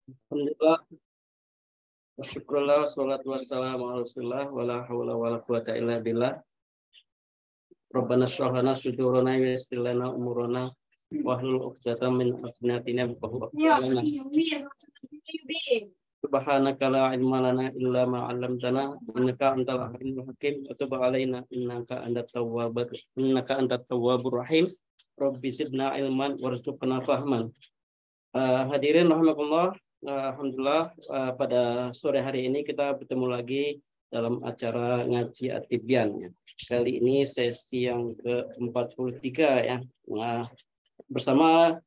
Alhamdulillah, syukurullah, wassalatu wassalamu ala rasulillah, wala hawla wala quwata illa billah. Rabbana shrah lana sudurana wa yassir lana umurana wahlul 'uqdatam min lisani yafqahu qawlana. Subhanaka la ilma lana illa ma 'allamtana innaka antal alimul hakim wa tub 'alaina innaka antat tawwabur rahim. Rabbi zidna ilman warzuqna fahman. Hadirin rahimakumullah. Alhamdulillah, pada sore hari ini kita bertemu lagi dalam acara ngaji At-Tibyan. Kali ini sesi yang ke-43 ya. Bersama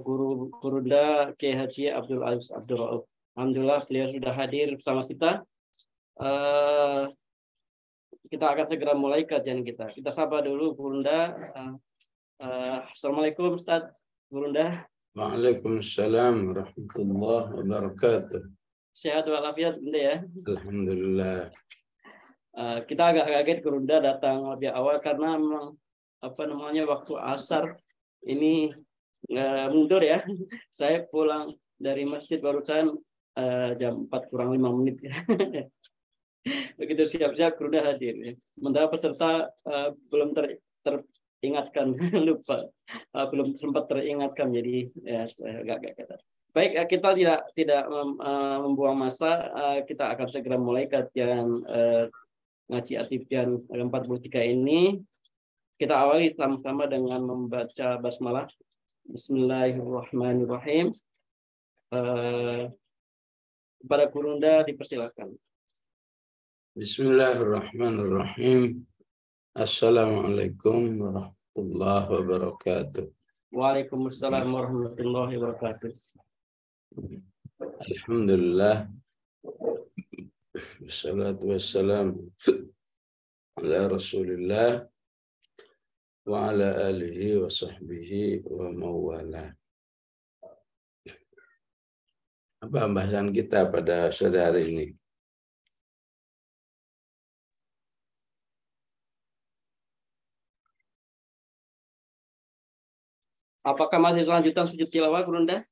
Guru Gurunda Kiai Haji Abdul Aziz Abdul Rauf. Alhamdulillah beliau sudah hadir bersama kita. Kita akan segera mulai kajian kita. Kita sapa dulu Gurunda. Assalamualaikum Ustaz Gurunda. Waalaikumsalam warahmatullahi wabarakatuh. Sehat walafiat Bunda ya. Alhamdulillah. Kita agak kaget Gurunda datang lebih awal karena memang waktu asar ini mundur ya. Saya pulang dari masjid barusan jam 4 kurang 5 menit. Begitu siap-siap Gurunda hadir ya. Sementara peserta belum teringatkan lupa, belum sempat teringatkan, jadi ya agak kata. Baik, kita tidak membuang masa, kita akan segera mulai kajian ngaji At-Tibyan 43 ini. Kita awali sama-sama dengan membaca basmalah. Bismillahirrahmanirrahim. Kepada Gurunda dipersilakan. Bismillahirrahmanirrahim. Assalamualaikum warahmatullahi wabarakatuh. Waalaikumsalam warahmatullahi wabarakatuh. Alhamdulillah. Wassalatu wassalamu ala Rasulillah wa ala alihi wa sahbihi wa mawala. Apa pembahasan kita pada sore hari ini? Apakah masih lanjutan sujud tilawah, Gurunda?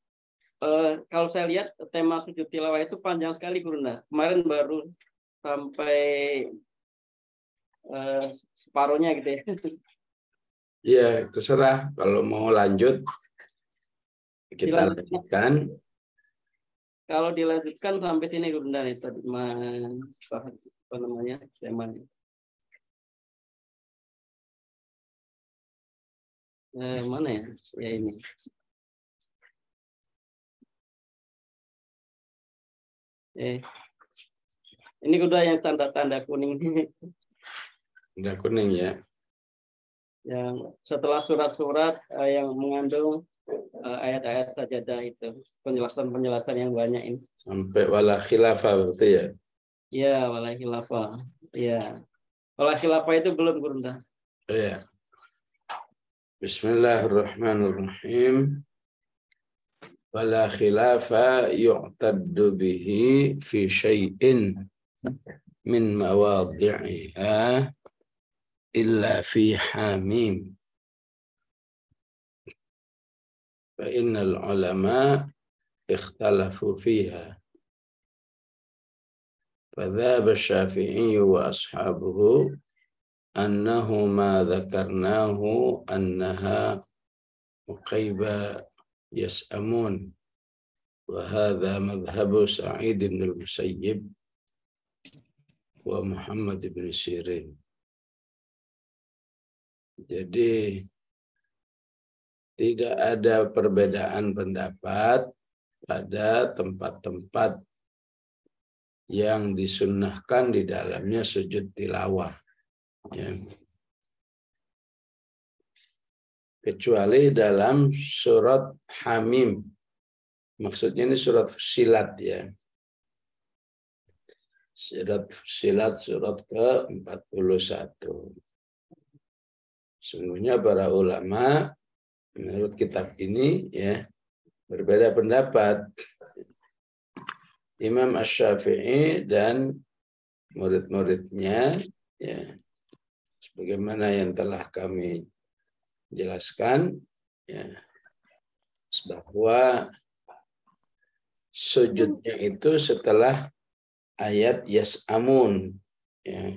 Kalau saya lihat tema sujud tilawah itu panjang sekali, Gurunda. Kemarin baru sampai separuhnya gitu ya. Ya, terserah. Kalau mau lanjut, kita lanjutkan. Kalau dilanjutkan sampai sini, Gurunda, itu apa namanya temanya. Mana ya? Ya ini. Ini udah yang tanda-tanda kuning. Udah kuning ya. Yang setelah surat-surat yang mengandung ayat-ayat sajadah itu, penjelasan-penjelasan yang banyak ini. Sampai wala khilafah berarti ya? Iya, wala khilafah. Iya. Wala khilafah itu belum, Gurunda. Iya. Bismillahirrahmanirrahim. Wala khilafa yu'taddu bihi fi syai'in min mawadhi'iha illa fi hamim. Fa innal ulama ikhtalafu fiha. Fadhaba asy-Syafi'i wa ashabuhu annahu ma dzakarnahu annaha muqayba yas'amun wa hadha madhhabu Sa'id bin al-Musayyib wa Muhammad bin Sirin. Jadi tidak ada perbedaan pendapat pada tempat-tempat yang disunnahkan di dalamnya sujud tilawah. Ya. Kecuali dalam surat Hamim. Maksudnya ini surat Fussilat ya. Surat Fussilat surat ke-41. Sungguhnya para ulama menurut kitab ini ya berbeda pendapat. Imam Asy-Syafi'i dan murid-muridnya ya sebagaimana yang telah kami jelaskan ya bahwa sujudnya itu setelah ayat yas'amun. Ya.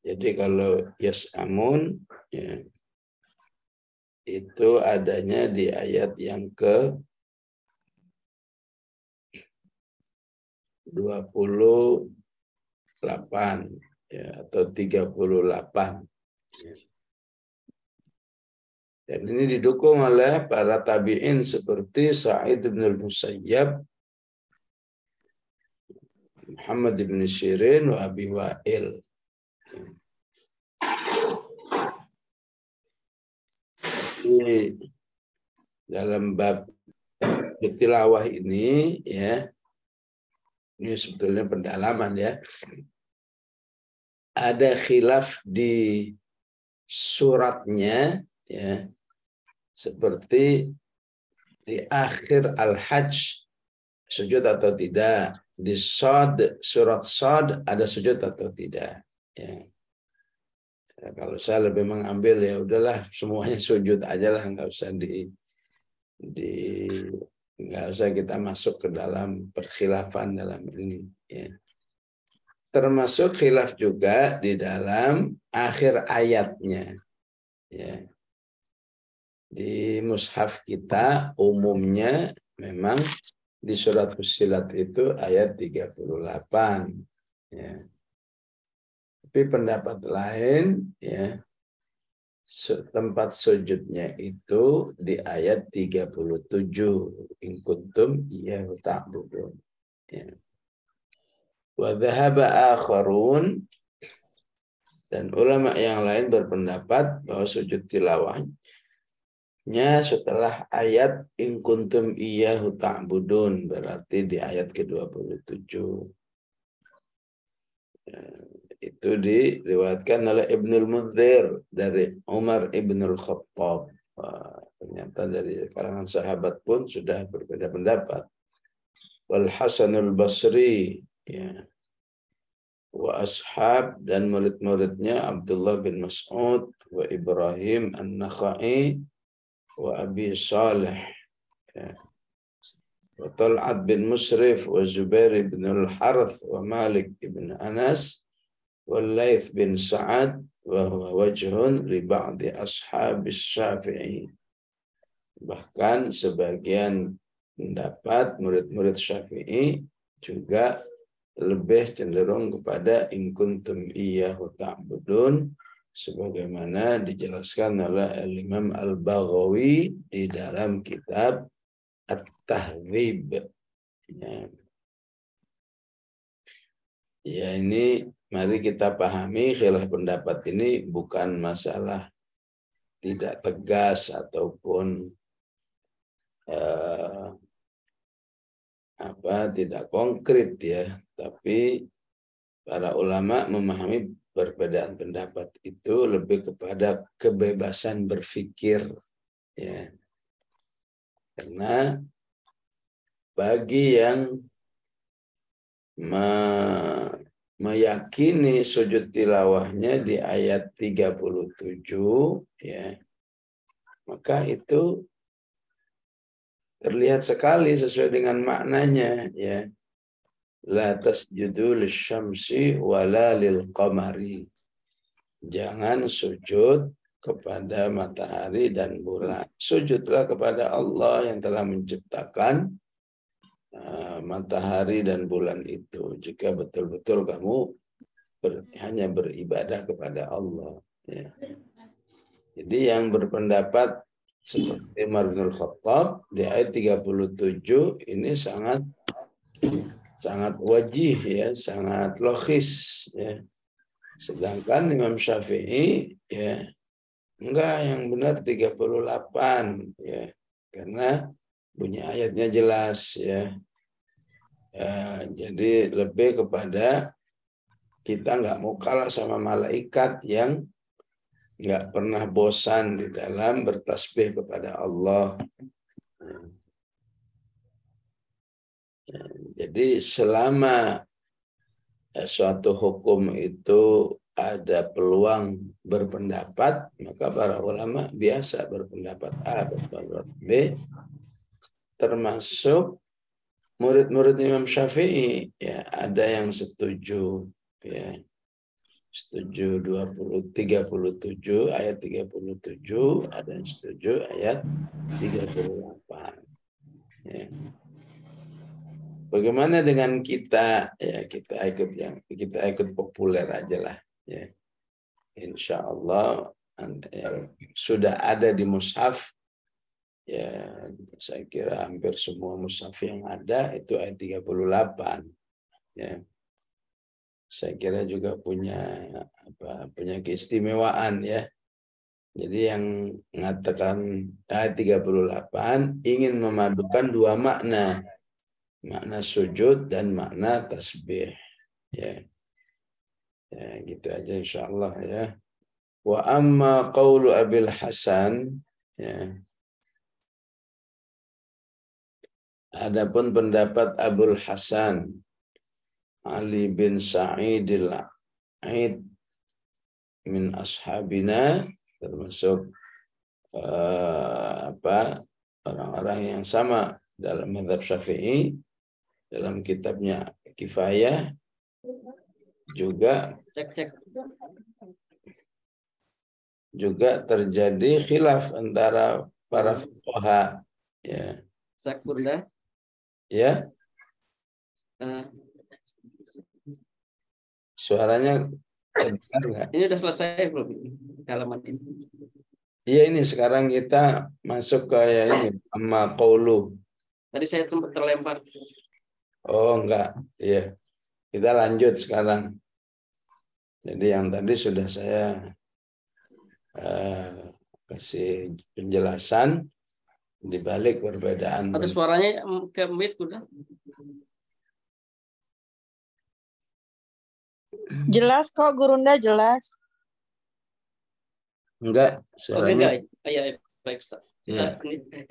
Jadi kalau yas'amun ya, itu adanya di ayat yang ke 28 ya, atau 38. Ya. Dan ini didukung oleh para tabi'in seperti Sa'id bin al-Musayyab, Muhammad bin Sirin, wa Abi Wa'il. Jadi dalam bab tilawah ini ya, ini sebetulnya pendalaman ya. Ada khilaf di suratnya ya. Seperti di akhir Al-Hajj sujud atau tidak, di surat Shad ada sujud atau tidak. Ya. Ya, kalau saya lebih mengambil ya udahlah semuanya sujud aja lah, nggak usah nggak usah kita masuk ke dalam perkhilafan dalam ini. Ya. Termasuk khilaf juga di dalam akhir ayatnya. Ya. Di mushaf kita umumnya memang di surat Fussilat itu ayat 38. Ya. Tapi pendapat lain ya, tempat sujudnya itu di ayat 37. In kuntum iyyahu ta'budun. Ya. Wa dhahaba akharun, dan ulama yang lain berpendapat bahwa sujud tilawahnya setelah ayat in kuntum iyyahu ta'budun, berarti di ayat ke-27. Ya, itu diriwayatkan oleh Ibnul Munzir dari Umar Ibnul Khattab. Ternyata dari kalangan sahabat pun sudah berbeda pendapat. Wal Hasanul Basri ya, wa ashab, dan murid-muridnya Abdullah bin Mas'ud, wa Ibrahim An-Nakhai, wa Abi Salih, ya, wa Tal'at bin Musrif, wa Zubair bin Al-Harth, wa Malik bin Anas, wa Laith bin Sa'ad, wa huwa wajhun li ba'di ashabis Syafi'i. Bahkan sebagian pendapat murid-murid Syafi'i juga lebih cenderung kepada in kuntum iyyahu ta'budun, sebagaimana dijelaskan oleh Imam Al-Baghawi di dalam kitab At-Tahdzib. Ya, ini mari kita pahami khilaf pendapat ini bukan masalah tidak tegas ataupun tidak konkret ya, tapi para ulama memahami perbedaan pendapat itu lebih kepada kebebasan berpikir ya. Karena bagi yang meyakini sujud tilawahnya di ayat 37 ya, maka itu terlihat sekali sesuai dengan maknanya ya. La tasjudu lisyamsi wala lil qamari. Jangan sujud kepada matahari dan bulan. Sujudlah kepada Allah yang telah menciptakan matahari dan bulan itu. Jika betul-betul kamu hanya beribadah kepada Allah. Ya. Jadi yang berpendapat seperti Umar bin Khattab di ayat 37 ini sangat wajih ya, sangat logis ya. Sedangkan Imam Syafi'i ya enggak, yang benar 38 ya. Karena bunyi ayatnya jelas ya. Jadi lebih kepada kita nggak mau kalah sama malaikat yang nggak pernah bosan di dalam bertasbih kepada Allah. Jadi selama suatu hukum itu ada peluang berpendapat, maka para ulama biasa berpendapat A, berpendapat B, termasuk murid-murid Imam Syafi'i, ya ada yang setuju, ya setuju 37 ayat 37, ada yang setuju ayat 38. Ya. Bagaimana dengan kita? Ya kita ikut populer aja lah. Ya. Insya Allah yang sudah ada di mushaf. Ya, saya kira hampir semua mushaf yang ada itu ayat 38. Ya. Saya kira juga punya keistimewaan ya. Jadi yang mengatakan ayat 38 ingin memadukan dua makna. Makna sujud dan makna tasbih. Ya. Ya, gitu aja insyaallah ya. Wa amma qaulu Abil Hasan, ya. Adapun pendapat Abul Hasan Ali bin Sa'id al-Aid min ashabina, termasuk orang-orang yang sama dalam mazhab Syafi'i, dalam kitabnya Kifayah juga terjadi khilaf antara para fuqaha, ya. Sakunda. Ya. Suaranya terdengar nggak? Ini udah selesai belum halaman ini? Iya, ini sekarang kita masuk ke ya ini amma qaulu. Tadi saya sempat terlempar. Oh enggak, iya. Kita lanjut sekarang. Jadi yang tadi sudah saya kasih penjelasan di balik perbedaan. Atau suaranya ke mute udah? Jelas kok, Gurunda jelas. Enggak, suaranya. Enggak. Ya, baik. Ya.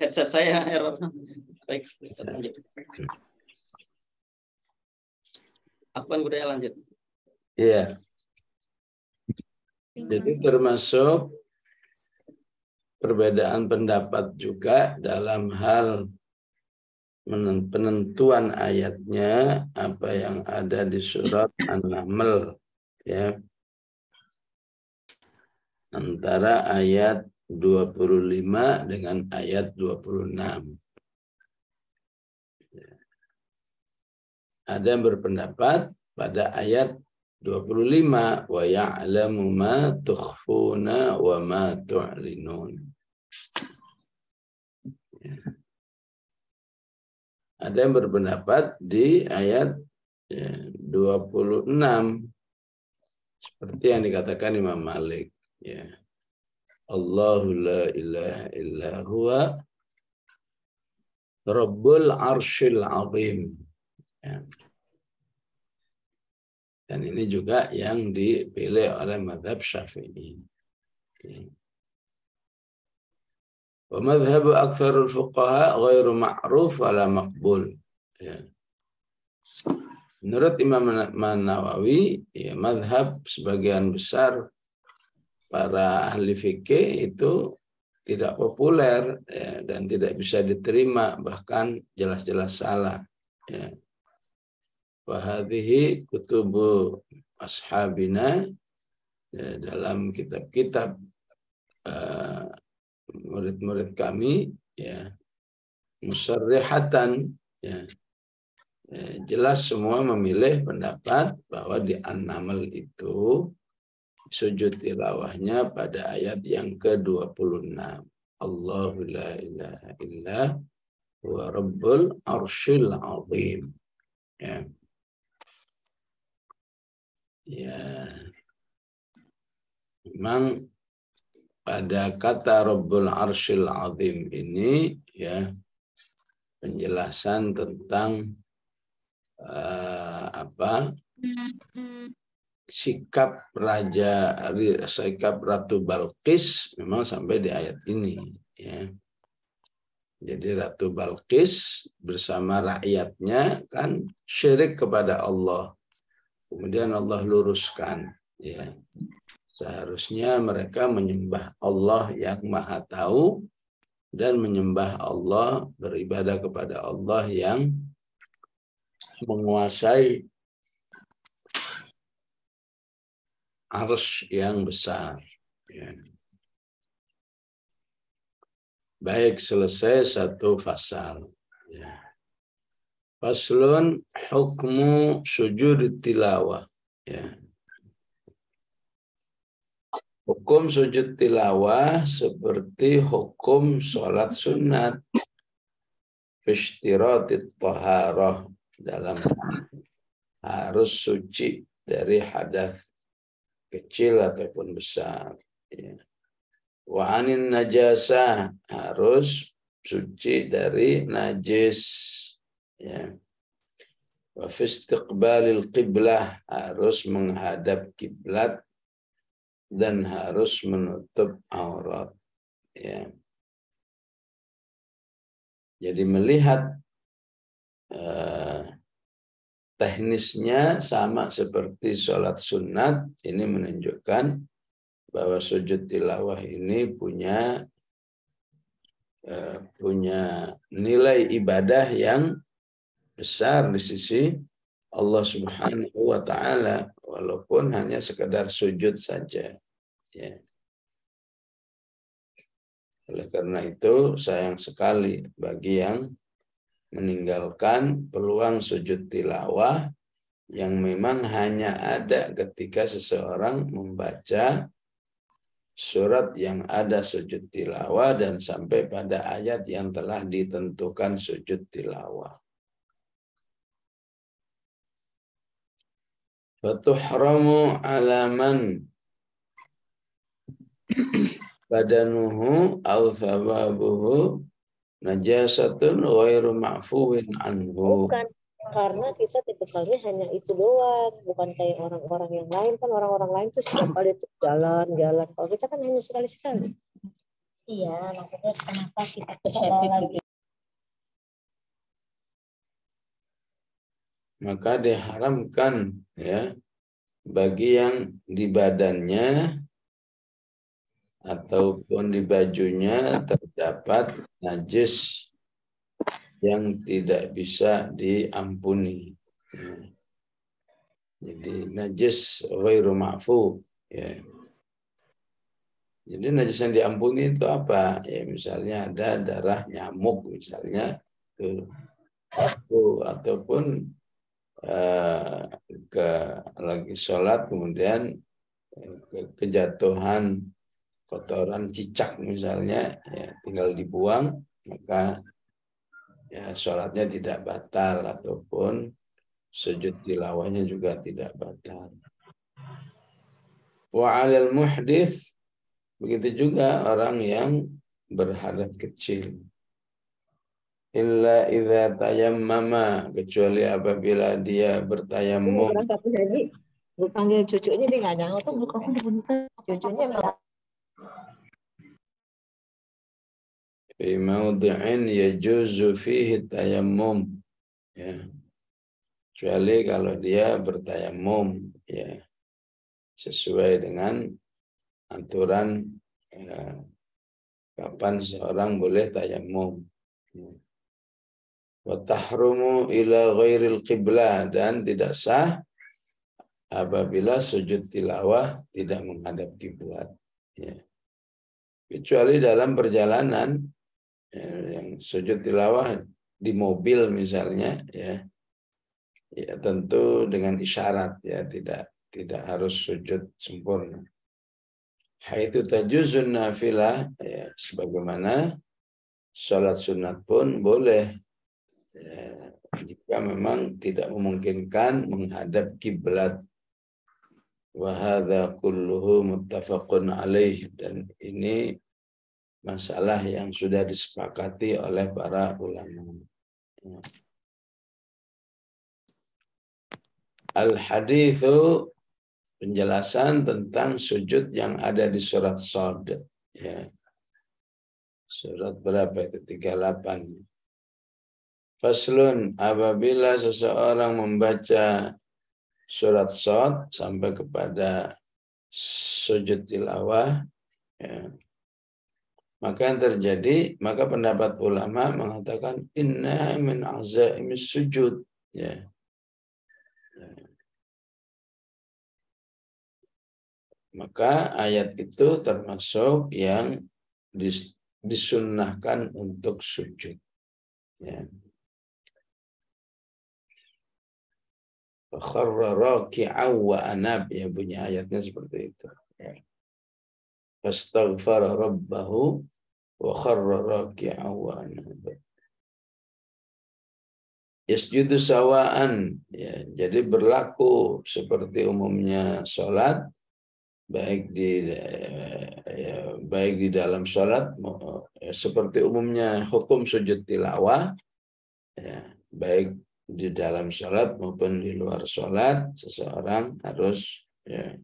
Headset saya error. Baik, lanjut. Apaan budaya lanjut? Iya. Jadi termasuk perbedaan pendapat juga dalam hal penentuan ayatnya, apa yang ada di surat An-Naml, ya. Antara ayat 25 dengan ayat 26. Ada yang berpendapat pada ayat 25, wa ya'lamu ma tukhfuna wa ma tu'linun. Ada yang berpendapat di ayat 26 seperti yang dikatakan Imam Malik, ya. Allahu la ilaha illa huwa Rabbul Arsyil Azim. Ya. Dan ini juga yang dipilih oleh mazhab Syafi'i. Wa madhhabu aktsarul fuqaha ghairu ma'ruf wala maqbul. Ya. Menurut Imam Nawawi, ya, mazhab sebagian besar para ahli fikih itu tidak populer, ya, dan tidak bisa diterima, bahkan jelas-jelas salah. Ya. Wa hadhihi kutubu ashabina, ya, dalam kitab-kitab murid-murid kami, ya, musarrihatan, ya, jelas semua memilih pendapat bahwa di An-Naml itu sujud tilawahnya pada ayat yang ke-26. Allahu la ilaha illa huwa Rabbul Arsyil Azim. Ya. Ya. Memang pada kata Rabbul Arsyil Azim ini, ya, penjelasan tentang sikap Ratu Balqis memang sampai di ayat ini, ya. Jadi Ratu Balqis bersama rakyatnya kan syirik kepada Allah. Kemudian Allah luruskan, ya. Seharusnya mereka menyembah Allah yang Maha Tahu dan menyembah Allah, beribadah kepada Allah yang menguasai arsy yang besar. Ya. Baik, selesai satu fasal. Ya. Faslun hukmu sujud tilawah. Ya. Hukum sujud tilawah seperti hukum sholat sunat. Fishtiratit taharah, dalam harus suci dari hadas kecil ataupun besar. Ya. Wa anin najasah, harus suci dari najis. Ya. Wa fi istiqbalil qiblah, harus menghadap kiblat dan harus menutup aurat. Ya. Jadi melihat teknisnya sama seperti sholat sunat, ini menunjukkan bahwa sujud tilawah ini punya nilai ibadah yang besar di sisi Allah Subhanahu wa Ta'ala, walaupun hanya sekedar sujud saja. Ya. Oleh karena itu sayang sekali bagi yang meninggalkan peluang sujud tilawah yang memang hanya ada ketika seseorang membaca surat yang ada sujud tilawah dan sampai pada ayat yang telah ditentukan sujud tilawah. Fatuhramu alaman badanuhu aw thawabuhu najasatun ghairu ma'fuwin anhu. Bukan, karena kita tipikalnya hanya itu doang, bukan kayak orang-orang yang lain. Kan orang-orang lain tuh setiap kali itu jalan-jalan. Kalau kita kan hanya sekali-sekali. Iya, maksudnya kenapa kita lagi? Maka diharamkan ya bagi yang di badannya ataupun di bajunya terdapat najis yang tidak bisa diampuni. Ya. Jadi najis ghairu ma'fu. Ya. Jadi najis yang diampuni itu apa? Ya misalnya ada darah nyamuk misalnya, ataupun lagi sholat kemudian kejatuhan kotoran cicak misalnya, ya, tinggal dibuang, maka ya sholatnya tidak batal ataupun sujud tilawahnya juga tidak batal. Wa 'alal muhdits, begitu juga orang yang berhadas kecil. Illa idza tayammama, kecuali apabila dia bertayammum. Berangkat haji, gue panggil cucunya dia nggak nyaut tuh, bukan cucunya malah. Fi mawdi'in yajuzu fihi tayammum. Ya. Kecuali kalau dia bertayammum, ya, sesuai dengan aturan ya, kapan seorang boleh tayammum. Wa tahrumu ila ghairil qiblah, dan tidak sah apabila sujud tilawah tidak menghadap kiblat. Ya. Kecuali dalam perjalanan, ya, yang sujud tilawah di mobil misalnya, ya, ya tentu dengan isyarat, ya, tidak harus sujud sempurna. Haitsu tajuzun nafilah, ya, sebagaimana salat sunat pun boleh, ya, jika memang tidak memungkinkan menghadap kiblat. Wa hadza kulluhu muttafaqun alaih, dan ini masalah yang sudah disepakati oleh para ulama. Al-haditsu, penjelasan tentang sujud yang ada di surat Shad. Ya. Surat berapa itu? 38. Faslun, apabila seseorang membaca surat Shad sampai kepada sujud tilawah, ya, Maka yang terjadi, maka pendapat ulama mengatakan inna min azaimis sujud, ya. Maka ayat itu termasuk yang disunnahkan untuk sujud, ya. Kharra raki'an wa anab, ya, bunyi ayatnya seperti itu, ya. Fastaghfara rabbahu wa kharra raki'an wa anab. Yasjudu sawaan, ya, jadi berlaku seperti umumnya sholat, baik di dalam sholat, seperti umumnya hukum sujud tilawah, ya, baik di dalam sholat maupun di luar sholat, seseorang harus, ya,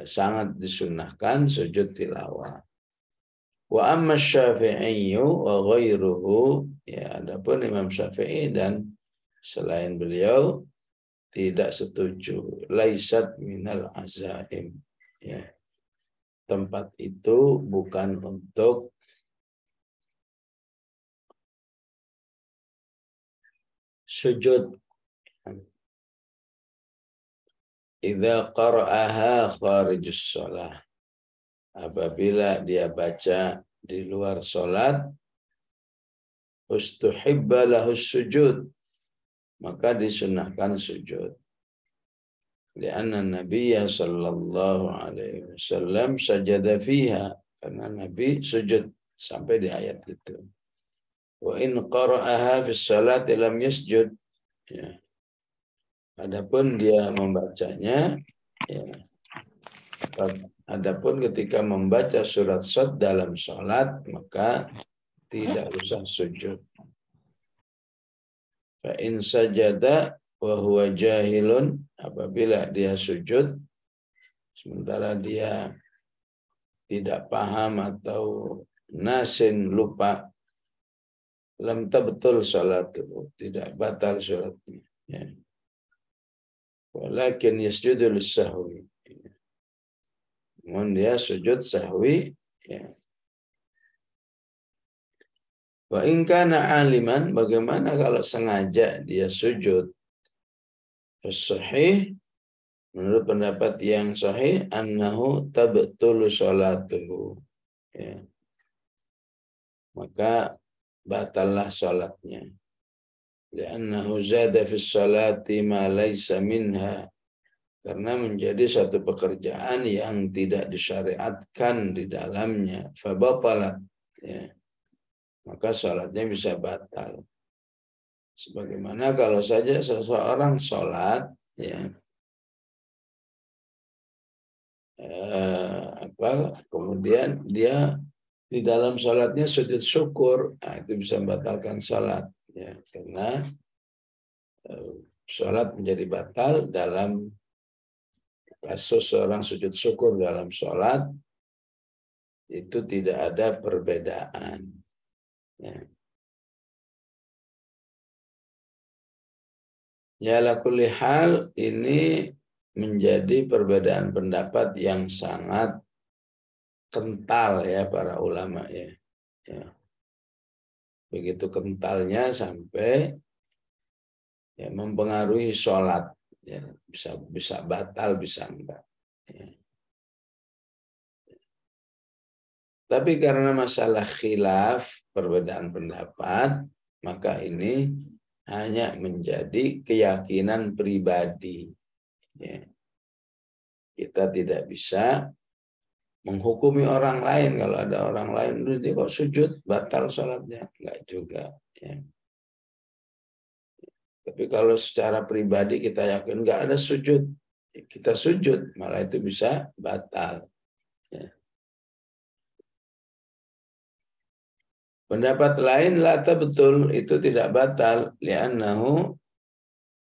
sangat disunnahkan sujud tilawah. Wa amma Syafi'i wa ghairuhu, ya, adapun Imam Syafi'i dan selain beliau tidak setuju. Laisat minal azaim, ya. Tempat itu bukan untuk sujud. Idza qara'aha kharijus shalah, apabila dia baca di luar salat, ustuhibba lahus sujud, maka disunahkan sujud. Lianna Nabiya sallallahu alaihi wasallam sajada fiha, karena Nabi sujud sampai di ayat itu. Wa in qara'aha fi sholati lam yasjud, ya. Adapun dia membacanya, ya, adapun ketika membaca surat Shad dalam sholat, maka tidak usah sujud. Fa in sajada wa huwa jahilun, apabila dia sujud sementara dia tidak paham atau nasin, lupa, lam tabtul salatu, tidak batal salatnya, ya. Walakin yasjudu lis-sahwi, namun dia sujud sahwi, ya. Wa in kana aliman, bagaimana kalau sengaja dia sujud? As-sahih, menurut pendapat yang sahih, annahu tabtulu salatuhu, ya. Maka batallah salatnya. Li'annahu zada fi salati ma laysa minha, karena menjadi satu pekerjaan yang tidak disyariatkan di dalamnya. Fabatalat, ya. Maka salatnya bisa batal. Sebagaimana kalau saja seseorang salat, ya, kemudian dia di dalam salatnya sujud syukur, nah, itu bisa membatalkan salat, ya, karena salat menjadi batal dalam kasus seorang sujud syukur dalam salat, itu tidak ada perbedaan, ya. Ya, ala kulli hal, ini menjadi perbedaan pendapat yang sangat kental, ya, para ulama, ya. Ya. Begitu kentalnya sampai, ya, mempengaruhi sholat, ya, bisa batal, bisa enggak, ya. Tapi karena masalah khilaf, perbedaan pendapat, maka ini hanya menjadi keyakinan pribadi, ya. Kita tidak bisa menghukumi orang lain. Kalau ada orang lain, dia kok sujud, batal sholatnya, enggak juga, ya. Tapi kalau secara pribadi kita yakin enggak ada sujud, kita sujud, malah itu bisa batal, ya. Pendapat lain, lata betul, itu tidak batal, li'annahu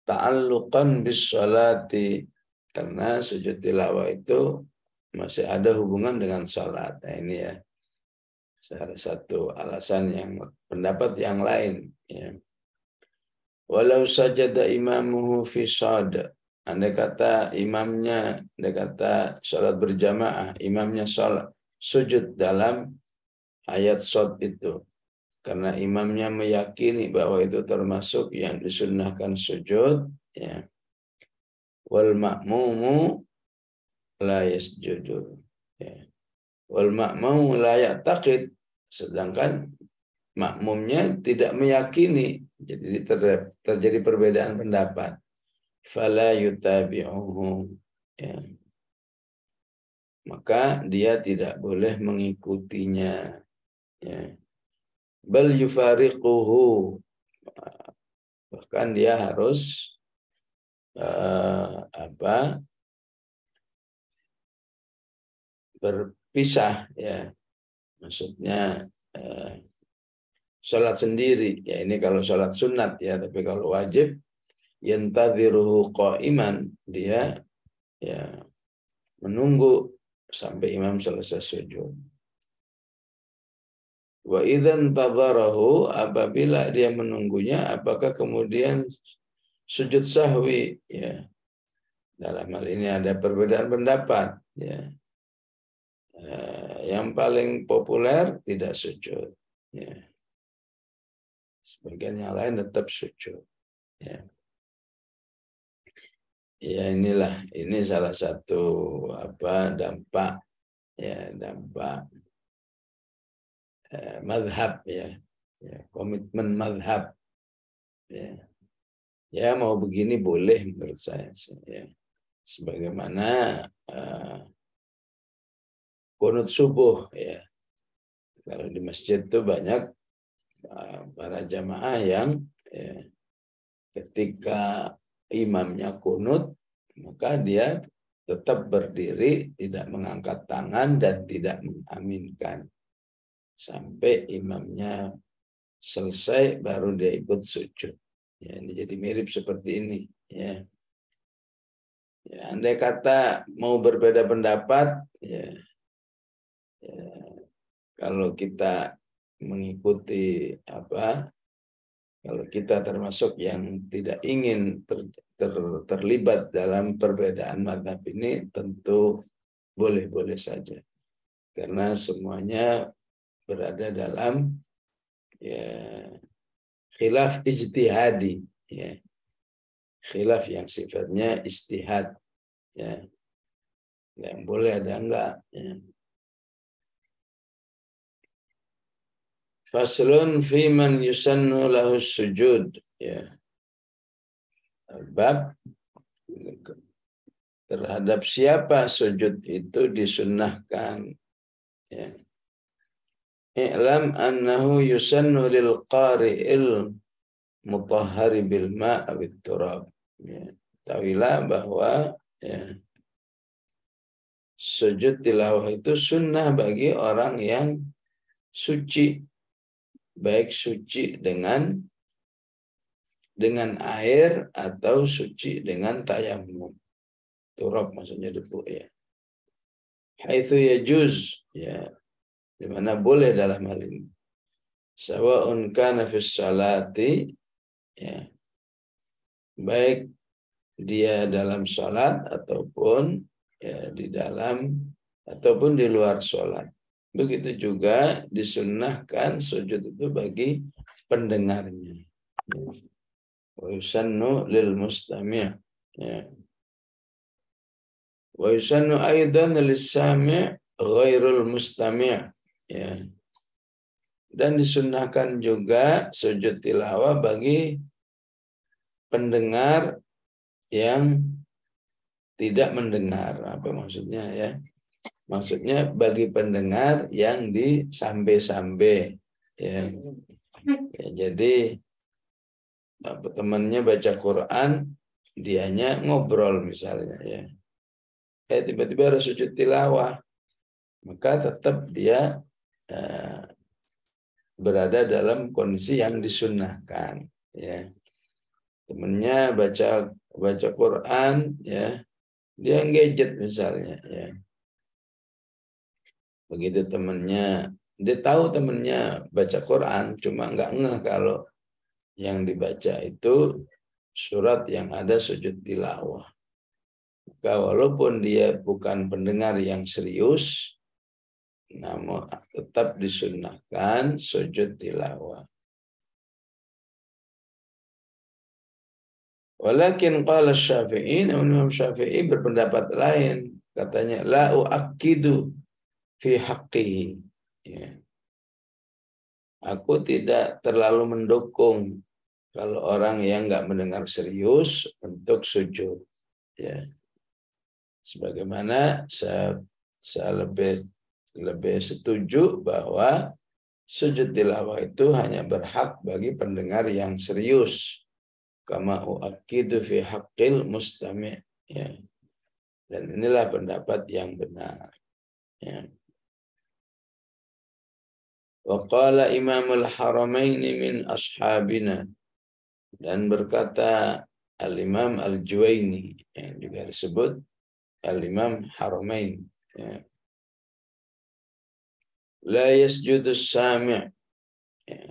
ta'alluqan bis sholati, karena sujud tilawah itu masih ada hubungan dengan salat. Nah, ini, ya, salah satu alasan yang pendapat yang lain, ya. Walau sajada imamuhu fi shad, andai kata imamnya, andai kata salat berjamaah, imamnya sujud dalam ayat shad itu. Karena imamnya meyakini bahwa itu termasuk yang disunnahkan sujud, ya. Wal ma'mumu la yasjudu. Ya. Wal ma'mumu la ya'taqid, sedangkan makmumnya tidak meyakini. Jadi terjadi perbedaan pendapat. Fala yutabi'uhu. Ya. Maka dia tidak boleh mengikutinya. Ya. Bal yufariquhu, bahkan dia harus berpisah, ya, maksudnya sholat sendiri, ya. Ini kalau sholat sunat, ya, tapi kalau wajib yantadhiruhu qa'iman, dia, ya, menunggu sampai imam selesai sujud. Wa idzan tadharahu, apabila dia menunggunya, apakah kemudian sujud sahwi, ya. Dalam hal ini ada perbedaan pendapat, ya. Yang paling populer tidak sujud, ya. Sebagian yang lain tetap sujud, ya. Ya, inilah, ini salah satu dampak, ya, dampak madhab, ya, komitmen madhab, ya. Ya, mau begini boleh menurut saya, ya. Sebagaimana qunut subuh, ya. Kalau di masjid itu banyak para jamaah yang, ya, ketika imamnya qunut, maka dia tetap berdiri, tidak mengangkat tangan dan tidak mengaminkan sampai imamnya selesai, baru dia ikut sujud. Ya, ini jadi mirip seperti ini, ya. Ya, andai kata mau berbeda pendapat, ya, ya, kalau kita mengikuti kalau kita termasuk yang tidak ingin terlibat dalam perbedaan mazhab ini, tentu boleh-boleh saja, karena semuanya berada dalam, ya, khilaf ijtihadi, ya. Khilaf yang sifatnya ijtihad, ya. Yang boleh ada enggak, ya. Faslun fi man yusannu lahu sujud, ya. Bab terhadap siapa sujud itu disunnahkan, ya. I'lam annahu yusannu lil qari'il mutahhari bil ma' awit turab. Ya. Tahuilah bahwa, ya, sujud tilawah itu sunnah bagi orang yang suci, baik suci dengan air atau suci dengan tayamum. Turab maksudnya debu, ya. Haitsu yajuz, ya, di mana boleh dalam hal ini. Sawa'un kana fis salati, ya, baik dia dalam salat ataupun, ya, di luar salat. Begitu juga disunnahkan sujud itu bagi pendengarnya. Wa yusannu lil mustami', ya. Wa yusannu aidan lis sami' ghairul mustami', ya. Dan disunnahkan juga sujud tilawah bagi pendengar yang tidak mendengar. Apa maksudnya, ya? Maksudnya bagi pendengar yang di sambe-sambe, ya. Ya, jadi temannya baca Quran, dianya ngobrol misalnya, ya. Tiba-tiba ada sujud tilawah, maka tetap dia berada dalam kondisi yang disunnahkan, ya. Temennya baca Quran, ya, dia gadget misalnya, ya. Begitu temennya, dia tahu temennya baca Quran, cuma nggak ngeh kalau yang dibaca itu surat yang ada sujud tilawah. Maka walaupun dia bukan pendengar yang serius, namun tetap disunnahkan sujud tilawah. Walakin qala Syafi'i, namun Imam Syafi'i berpendapat lain, katanya la uakkidu fi haqqihi. Ya. Aku tidak terlalu mendukung kalau orang yang nggak mendengar serius untuk sujud. Ya. Sebagaimana saya lebih setuju bahwa sujud tilawah itu hanya berhak bagi pendengar yang serius. Kama uakidu fi haqqil mustami'. Ya. Dan inilah pendapat yang benar. Ya. Wa qala Imamul Haramaini min ashabina, dan berkata Al-Imam Al-Juwaini yang juga disebut Al-Imam Haramain, ya. La yasjudu sami', ya.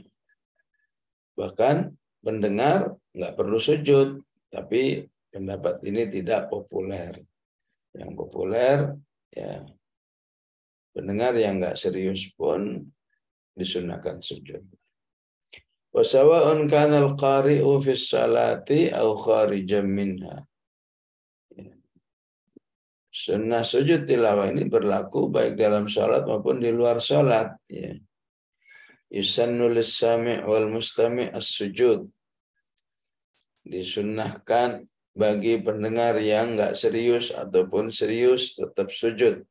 Bahkan pendengar nggak perlu sujud, tapi pendapat ini tidak populer. Yang populer, ya, pendengar yang nggak serius pun disunahkan sujud. Wa sawa'un kana al-qari'u fi salati aw kharijan minha. Sunnah sujud tilawah ini berlaku baik dalam salat maupun di luar salat, ya. Yusannu lis-sami' wal mustami' as-sujud. Disunnahkan bagi pendengar yang enggak serius ataupun serius tetap sujud.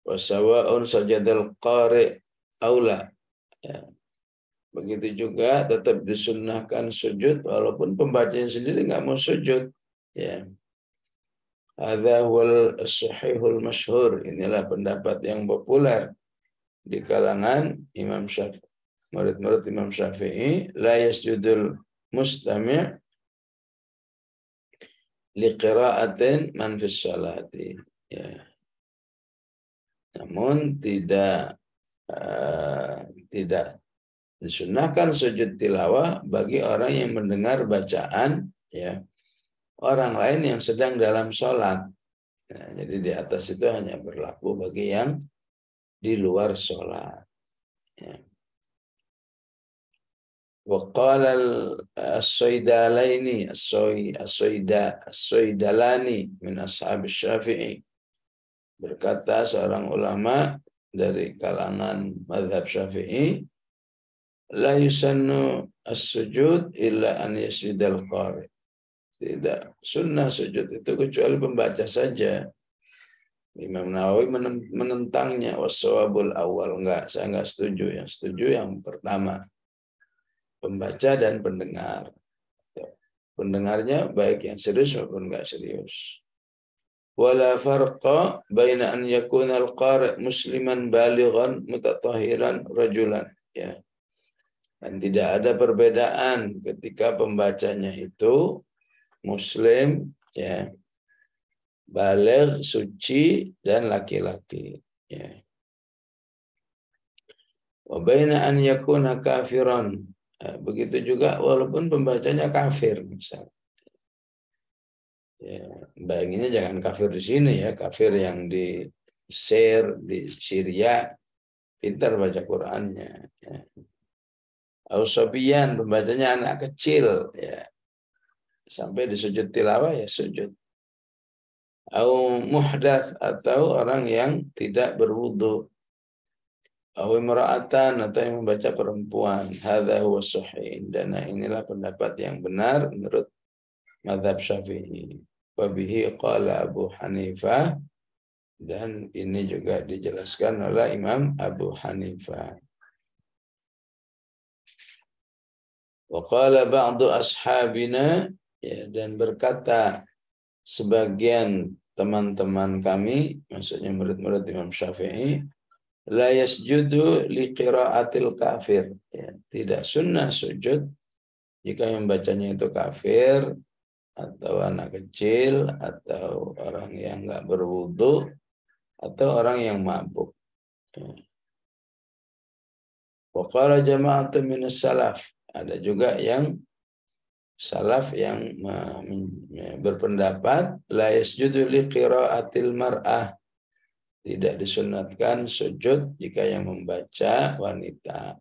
Wa sawa'un sajadal qari' aula. Ya. Begitu juga tetap disunnahkan sujud walaupun pembacanya sendiri enggak mau sujud, ya. Hadza wal sahihul masyhur. Inilah pendapat yang populer di kalangan Imam Syafi'i, murid-murid Imam Syafi'i. La yasjudul mustami' liqira'atin man fis salati, ya. Namun tidak disunahkan sujud tilawah bagi orang yang mendengar bacaan, ya, orang lain yang sedang dalam sholat. Nah, jadi di atas itu hanya berlaku bagi yang di luar sholat. Ya. Waqala as-Saidalaini as-Saidalani min ashab Syafi'i. Berkata seorang ulama dari kalangan mazhab Syafi'i, la yusannu as-sujud illa an yasjudal qari. Tidak sunnah sujud itu kecuali pembaca saja. Imam Nawawi menentangnya, wassawabul awal. Enggak, saya enggak setuju. Yang setuju yang pertama, pembaca dan pendengar. Pendengarnya baik yang serius maupun enggak serius. Wala farqa baina an yakuna al-qari' musliman balighan mutatahhiran rajulan, ya. Dan tidak ada perbedaan ketika pembacanya itu muslim, ya, baligh, suci, dan laki-laki, ya. Wa baina an yakuna kafiran. Begitu juga walaupun pembacanya kafir, misalnya. Ya, bayanginnya jangan kafir di sini, ya, kafir yang di Mesir, di Syria, pintar baca Qur'annya, ya. Ausobian, pembacanya anak kecil, ya, sampai di sujud tilawah, ya sujud. Au muhdats, atau orang yang tidak berwudu. Au imra'atan, atau yang membaca perempuan. Hadza huwa sahih. Dan inilah pendapat yang benar menurut mazhab Syafi'i. Wa bihi qala Abu Hanifah, dan ini juga dijelaskan oleh Imam Abu Hanifah. Wa qala ba'du ashabina, ya, dan berkata sebagian teman-teman kami, maksudnya murid-murid Imam Syafi'i, la yasjudu li qiraatil kafir, ya, tidak sunnah sujud jika yang membacanya itu kafir atau anak kecil atau orang yang enggak berwudu atau orang yang mabuk. Wa qala jama'atun minas salaf, ada juga yang salaf yang berpendapat la yasjudu li qiraatil mar'ah, tidak disunatkan sujud jika yang membaca wanita.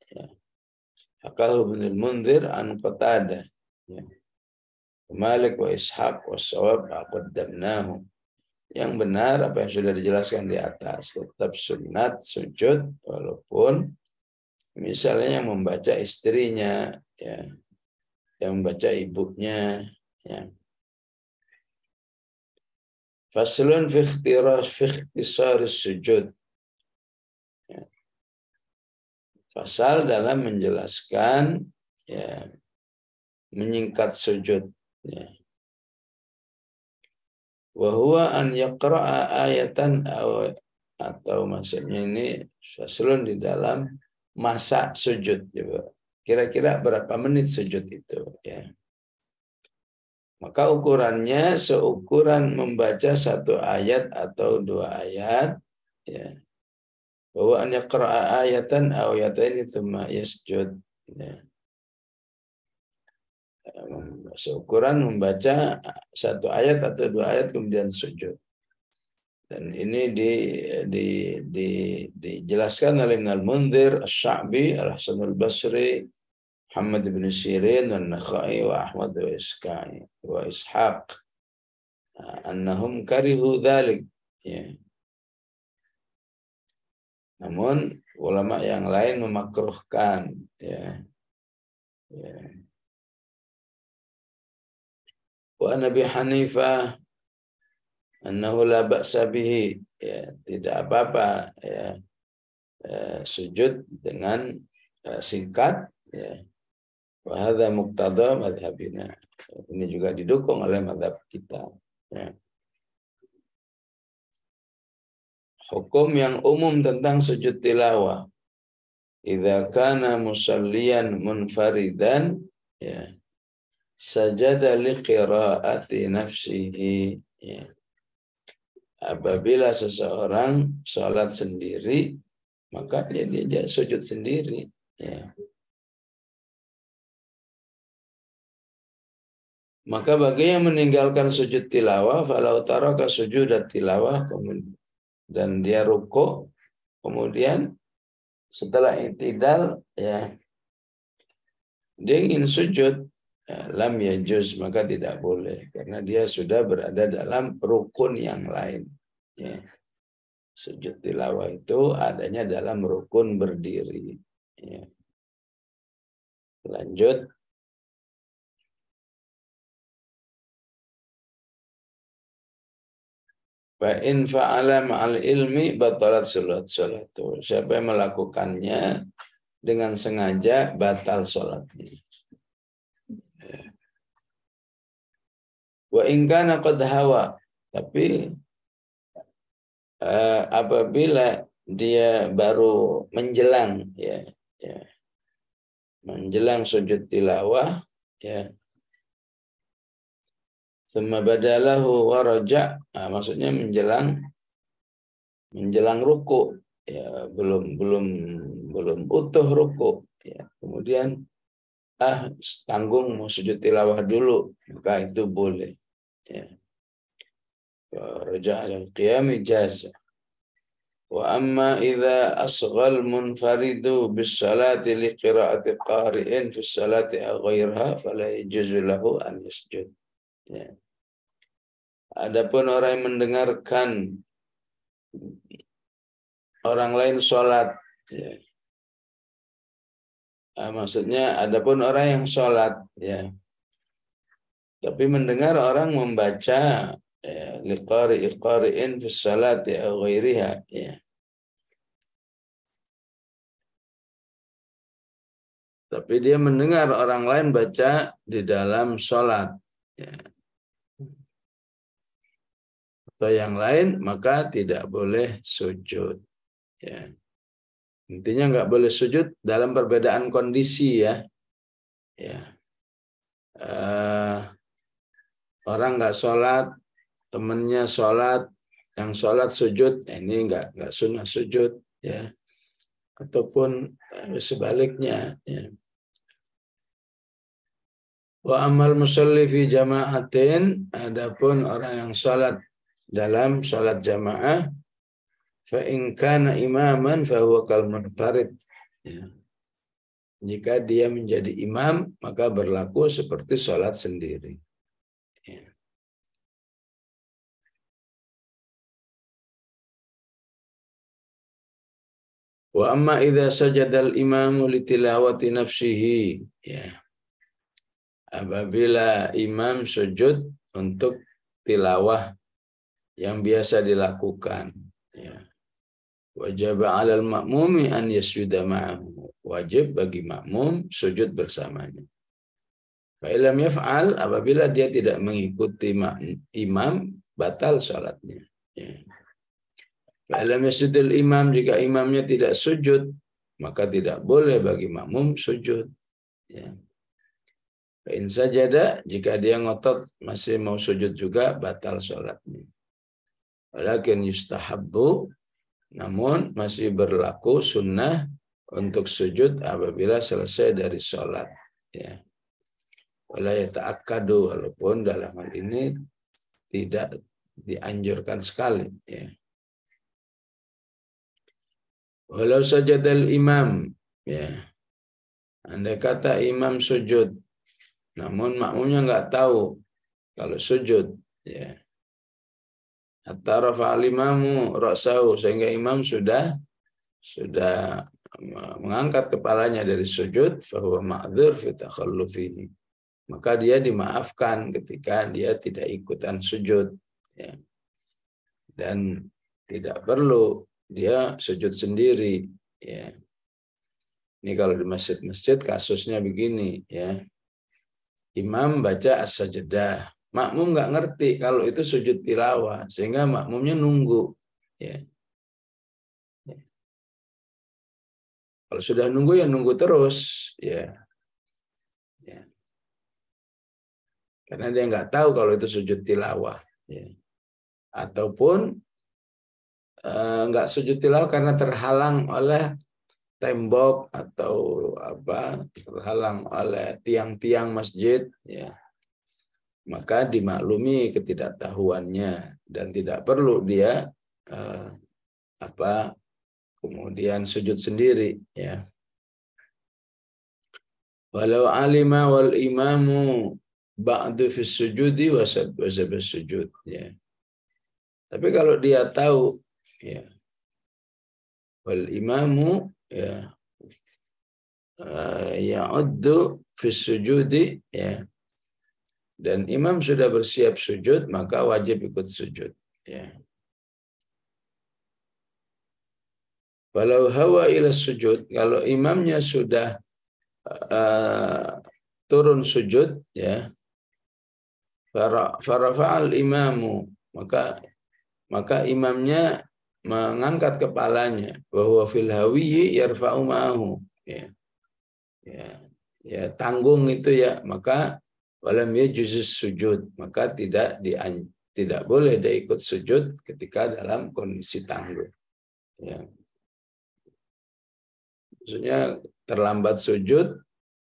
Ya. Hakahu Ibnul Munzir an Qatadah. Ya. Malik wa Ishaq wa Shawab aqaddamnahu. Yang benar apa yang sudah dijelaskan di atas, tetap sunat sujud walaupun misalnya yang membaca istrinya, ya, yang membaca ibunya, ya. Faslun fi ikhtisar sujud. Ya. Pasal dalam menjelaskan, ya, menyingkat sujud. Ya. Wa huwa an yaqra'a ayatan atau maksudnya ini faslun di dalam masa sujud. Kira-kira berapa menit sujud itu, ya. Maka ukurannya seukuran membaca satu ayat atau dua ayat, ya. Bahwa an yaqra'a ayatan aw ayataini tsumma yasjud, ya. Seukuran membaca satu ayat atau dua ayat kemudian sujud. Dan ini dijelaskan oleh Ibnul Munzir, Asy-Sya'bi, Al-Hasan Al-Basri, Muhammad bin Sirin, An-Nakhai, wa Ahmad wa Ishaq. Annahum karihu dzalik. Ya. Namun ulama yang lain memakruhkan, ya. Ya. Wa Nabi Hanifah annahu la ba'sa bihi, ya, tidak apa-apa, ya, sujud dengan singkat, ya. Wa hadza muqtada madhhabina. Ini juga didukung oleh mazhab kita, ya. Hukum yang umum tentang sujud tilawah. Idza kana musalliyan munfaridan, ya, sajada liqiraati nafsihi, ya. Apabila seseorang sholat sendiri, maka dia sujud sendiri, ya. Maka bagi yang meninggalkan sujud tilawah, falau taraka sujudat tilawah, dan dia rukuk, kemudian setelah i'tidal, ya, dia ingin sujud, lam yajuz, maka tidak boleh karena dia sudah berada dalam rukun yang lain, ya. Sujud tilawah itu adanya dalam rukun berdiri, ya. Lanjut. Fa in fa'ala ma'al ilmi batalat salatu. Siapa yang melakukannya dengan sengaja batal salatnya. Wa in kana qad hawa, tapi apabila dia baru menjelang, ya, menjelang sujud tilawah, ya, tsumma badalahu wa raja', maksudnya menjelang ruku, ya, belum utuh ruku, ya, kemudian tanggung mau sujud tilawah dulu, maka itu boleh, ya. Raja' al-qiyam jaz. Wa amma idza asghal munfaridu bis salati li qira'ati qari'in fi salati aw ghairiha fala yajuzu lahu an yasjud. Ya. Adapun orang yang mendengarkan orang lain sholat, ya. Maksudnya adapun orang yang sholat, ya, tapi mendengar orang membaca, ya, liqari'in fi salati aw ghairiha, ya. Tapi dia mendengar orang lain baca di dalam sholat, ya, atau yang lain, maka tidak boleh sujud, ya. Intinya nggak boleh sujud dalam perbedaan kondisi, ya. Ya. Orang nggak sholat, temennya sholat, yang sholat sujud, ini nggak sunnah sujud, ya. Ataupun sebaliknya, ya. Wa amal musalli fi jama'atin, adapun orang yang sholat dalam sholat jamaah, Fa in kana imaman fa huwa kal munfarid. Ya. Jika dia menjadi imam, maka berlaku seperti sholat sendiri. Ya. Wa amma idza sajada al-imamu li tilawati nafsihi. Ya. Apabila imam sujud untuk tilawah yang biasa dilakukan, ya. Wajib 'alal ma'mumi an yasjuda ma'ahu. Wajib bagi makmum sujud bersamanya. Fa illam yaf'al, apabila dia tidak mengikuti imam, batal salatnya. Ya. Fa illam yasjudul imam, jika imamnya tidak sujud, maka tidak boleh bagi makmum sujud. Ya. Fa in sajada, jika dia ngotot masih mau sujud juga, batal salatnya. Walakin yustahabbu, namun masih berlaku sunnah untuk sujud apabila selesai dari sholat. Ya. Wala yata'akkadu, walaupun dalam hal ini tidak dianjurkan sekali. Ya. Walau sajadal imam, ya. Andai kata imam sujud, namun makmumnya nggak tahu kalau sujud, ya. Hatta rafa'al imamu ra'sahu, sehingga imam sudah mengangkat kepalanya dari sujud, fahuwa ma'dzur fi takhallufihi. Maka dia dimaafkan ketika dia tidak ikutan sujud, ya. Dan tidak perlu dia sujud sendiri, ya. Ini kalau di masjid-masjid kasusnya begini, ya. Imam baca as-sajdah, makmum nggak ngerti kalau itu sujud tilawah, sehingga makmumnya nunggu, ya. Kalau sudah nunggu ya nunggu terus, ya. Ya. Karena dia nggak tahu kalau itu sujud tilawah, ya. Ataupun nggak sujud tilawah karena terhalang oleh tembok atau apa, terhalang oleh tiang-tiang masjid, ya. Maka dimaklumi ketidaktahuannya dan tidak perlu dia kemudian sujud sendiri, ya. Walau alima wal imamu ba'du fi sujudi wasab sujud, ya. Tapi kalau dia tahu, ya, wal imamu, ya, ya'uddu fi sujudi, ya, dan imam sudah bersiap sujud, maka wajib ikut sujud, ya. Walau hawa ila sujud, kalau imamnya sudah turun sujud, ya, farafa'al imamu, maka imamnya mengangkat kepalanya, bahwa fil hawiyyi yarfa'u ma'ahu, ya. Ya, tanggung itu, ya, maka walam yajuz sujud, maka tidak boleh dia ikut sujud ketika dalam kondisi tanggung, ya. Maksudnya terlambat sujud,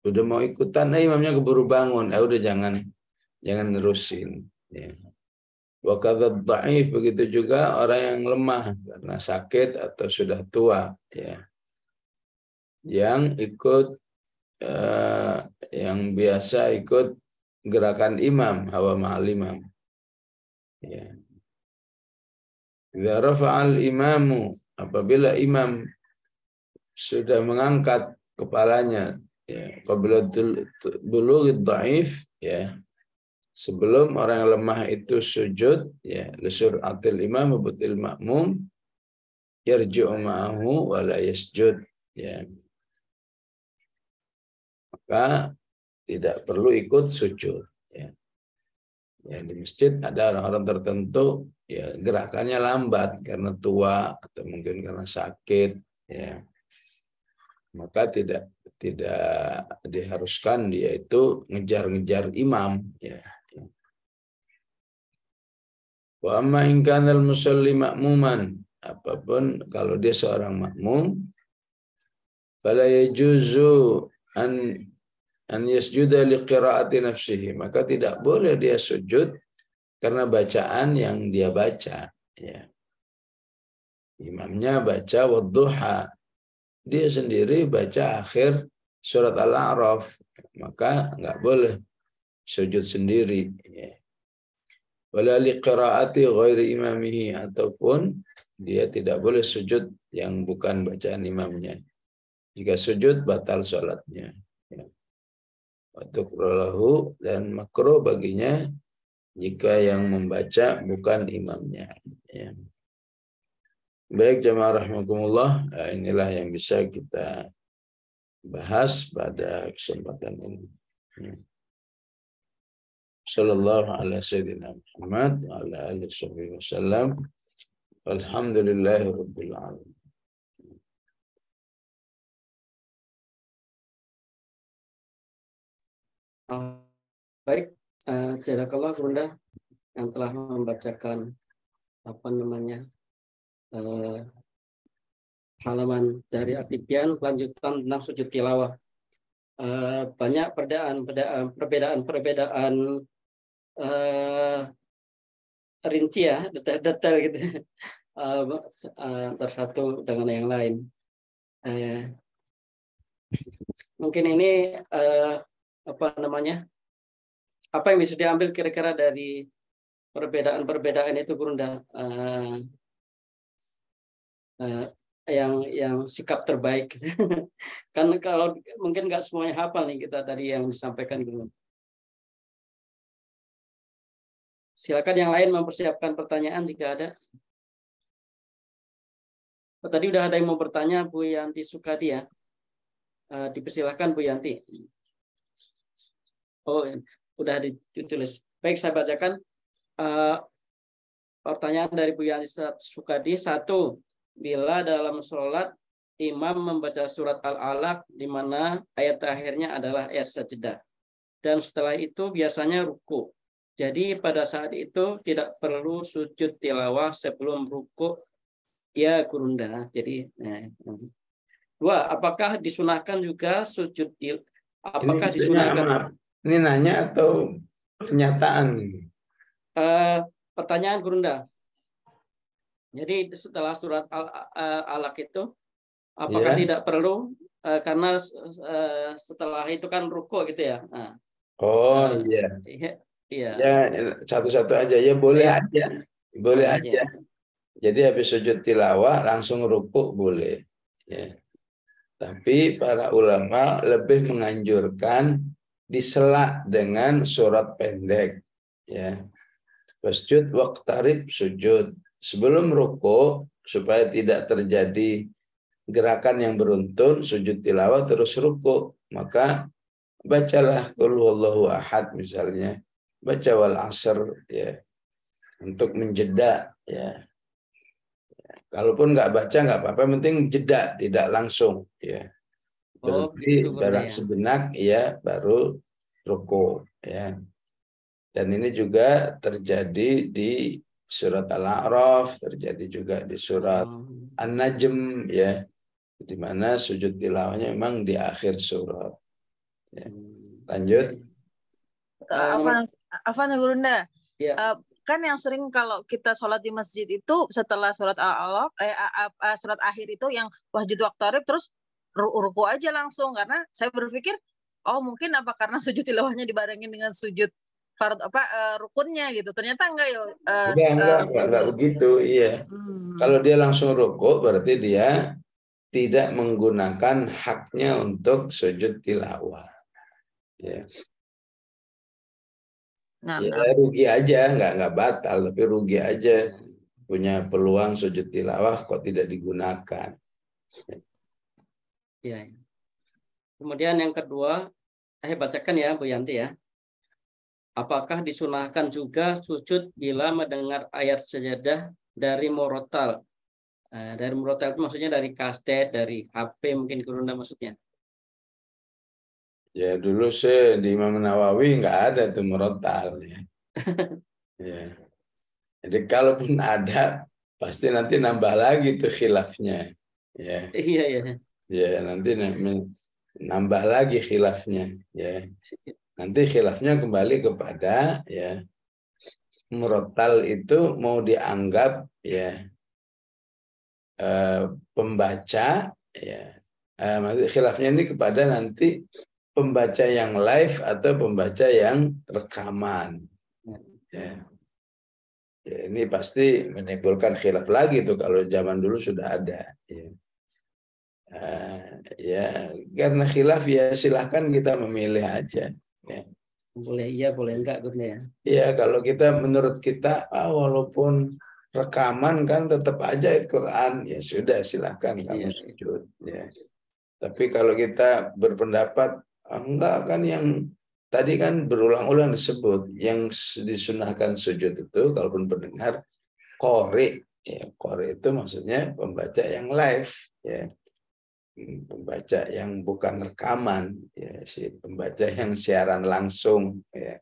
udah mau ikutan, imamnya keburu bangun, udah jangan nerusin, ya. Wa kadzal dhaif, begitu juga orang yang lemah karena sakit atau sudah tua, ya, yang ikut yang biasa ikut gerakan imam, hawa ma'al imam, ya. Idza rafa'al imamu, apabila imam sudah mengangkat kepalanya, ya, qabla bulughid dhaif, ya, sebelum orang yang lemah itu sujud, ya, lisur'atil imam butil ma'mum yarji'u ma'ahu wa la yasjud, ya. Maka tidak perlu ikut sujud, ya. Ya, di masjid ada orang-orang tertentu, ya, gerakannya lambat karena tua atau mungkin karena sakit, ya. Maka tidak diharuskan dia itu ngejar-ngejar imam, ya. Wa amma in kana al-musalli ma'muman, apapun kalau dia seorang makmum, fala yajuzu an yasjuda liqiraati nafsihi, maka tidak boleh dia sujud karena bacaan yang dia baca, ya. Imamnya baca wadduha, dia sendiri baca akhir surat Al-A'raf, maka nggak boleh sujud sendiri. Wala liqiraati ghairi imamihi, ataupun dia tidak boleh sujud yang bukan bacaan imamnya. Jika sujud batal sholatnya. Untuk rolahu, dan makruh baginya jika yang membaca bukan imamnya. Baik jemaah rahimakumullah, inilah yang bisa kita bahas pada kesempatan ini. Sallallahu ala sayyidina Muhammad wa ala alihi wasallam. Alhamdulillahi rabbil alamin. Baik, jazakallah Bunda yang telah membacakan halaman dari At-Tibyan, lanjutan tentang sujud tilawah. Banyak perbedaan rinci ya, detail-detail gitu, antara satu dengan yang lain. Mungkin ini apa yang bisa diambil kira-kira dari perbedaan itu, Bunda? Yang sikap terbaik. Kan kalau mungkin nggak semuanya hafal nih kita tadi yang disampaikan gitu. Silakan yang lain mempersiapkan pertanyaan jika ada. Tadi udah ada yang mau bertanya, Bu Yanti Sukadi ya. Dipersilakan Bu Yanti. Oh, udah ditulis. Baik, saya bacakan pertanyaan dari Bu Yanti Sukadi. 1. Bila dalam sholat imam membaca surat Al-Alaq di mana ayat terakhirnya adalah ayat sajdah, dan setelah itu biasanya ruku. Jadi pada saat itu tidak perlu sujud tilawah sebelum ruku ya Gurunda. Jadi 2. Apakah disunahkan juga sujud apakah Ini disunahkan? maaf, ini nanya atau pernyataan? Pertanyaan Gurunda. Jadi setelah surat Al-Alaq itu, apakah tidak perlu karena setelah itu kan ruku gitu ya? Nah, Iya. Iya. Ya satu-satu aja ya, boleh aja, boleh aja. Jadi habis sujud tilawah langsung ruku boleh. Ya. Tapi para ulama lebih menganjurkan disela dengan surat pendek. Ya. Wasjud waqtarib sujud. Sebelum ruku, supaya tidak terjadi gerakan yang beruntun, sujud tilawah terus ruku, maka bacalah qul huwallahu ahad misalnya, baca wal asr ya, untuk menjeda ya. Kalaupun nggak baca nggak apa-apa, penting jeda, tidak langsung ya. Berarti gitu, barang sejenak ya baru ruku ya. Dan ini juga terjadi di surat Al-A'raf, terjadi juga di surat An-Najm ya, di mana sujud tilawahnya memang di akhir surat. Ya. Lanjut. Afan Gurunda. Ya. Kan yang sering kalau kita sholat di masjid itu setelah surat Al-Alaq, surat akhir itu yang wasjud waqtarib terus ruku aja langsung, karena saya berpikir mungkin apa karena sujud tilawahnya dibarengin dengan sujud rukunnya gitu. Ternyata enggak ya. Enggak begitu, iya. Kalau dia langsung ruku berarti dia tidak menggunakan haknya untuk sujud tilawah. Ya. Rugi aja, nggak batal, tapi rugi aja, punya peluang sujud tilawah kok tidak digunakan. Ya. Kemudian yang kedua, saya bacakan ya Bu Yanti ya. Apakah disunahkan juga sujud bila mendengar ayat sajadah dari murotal? Dari murotal itu maksudnya dari kaset, dari HP mungkin Gurunda maksudnya. Ya dulu sih di Imam Nawawi nggak ada tuh murotal ya. Ya. Jadi kalaupun ada pasti nanti nambah lagi tuh khilafnya. Ya. Iya ya. Ya nanti nambah lagi khilafnya. Ya. Nanti khilafnya kembali kepada ya murotal itu mau dianggap ya pembaca, ya. Maksud khilafnya ini kepada nanti pembaca yang live atau pembaca yang rekaman. Ya. Ya, ini pasti menimbulkan khilaf lagi tuh kalau zaman dulu sudah ada. Ya. Ya, karena khilaf ya silahkan kita memilih aja. Ya. Boleh iya, boleh enggak, ya. Ya, kalau kita menurut kita, walaupun rekaman kan tetap aja ayat Quran, ya sudah silahkan kamu sujud. Ya. Tapi kalau kita berpendapat enggak, kan yang tadi kan berulang-ulang disebut yang disunahkan sujud itu kalaupun pendengar qori, ya qori itu maksudnya pembaca yang live, ya pembaca yang bukan rekaman, ya si pembaca yang siaran langsung, ya,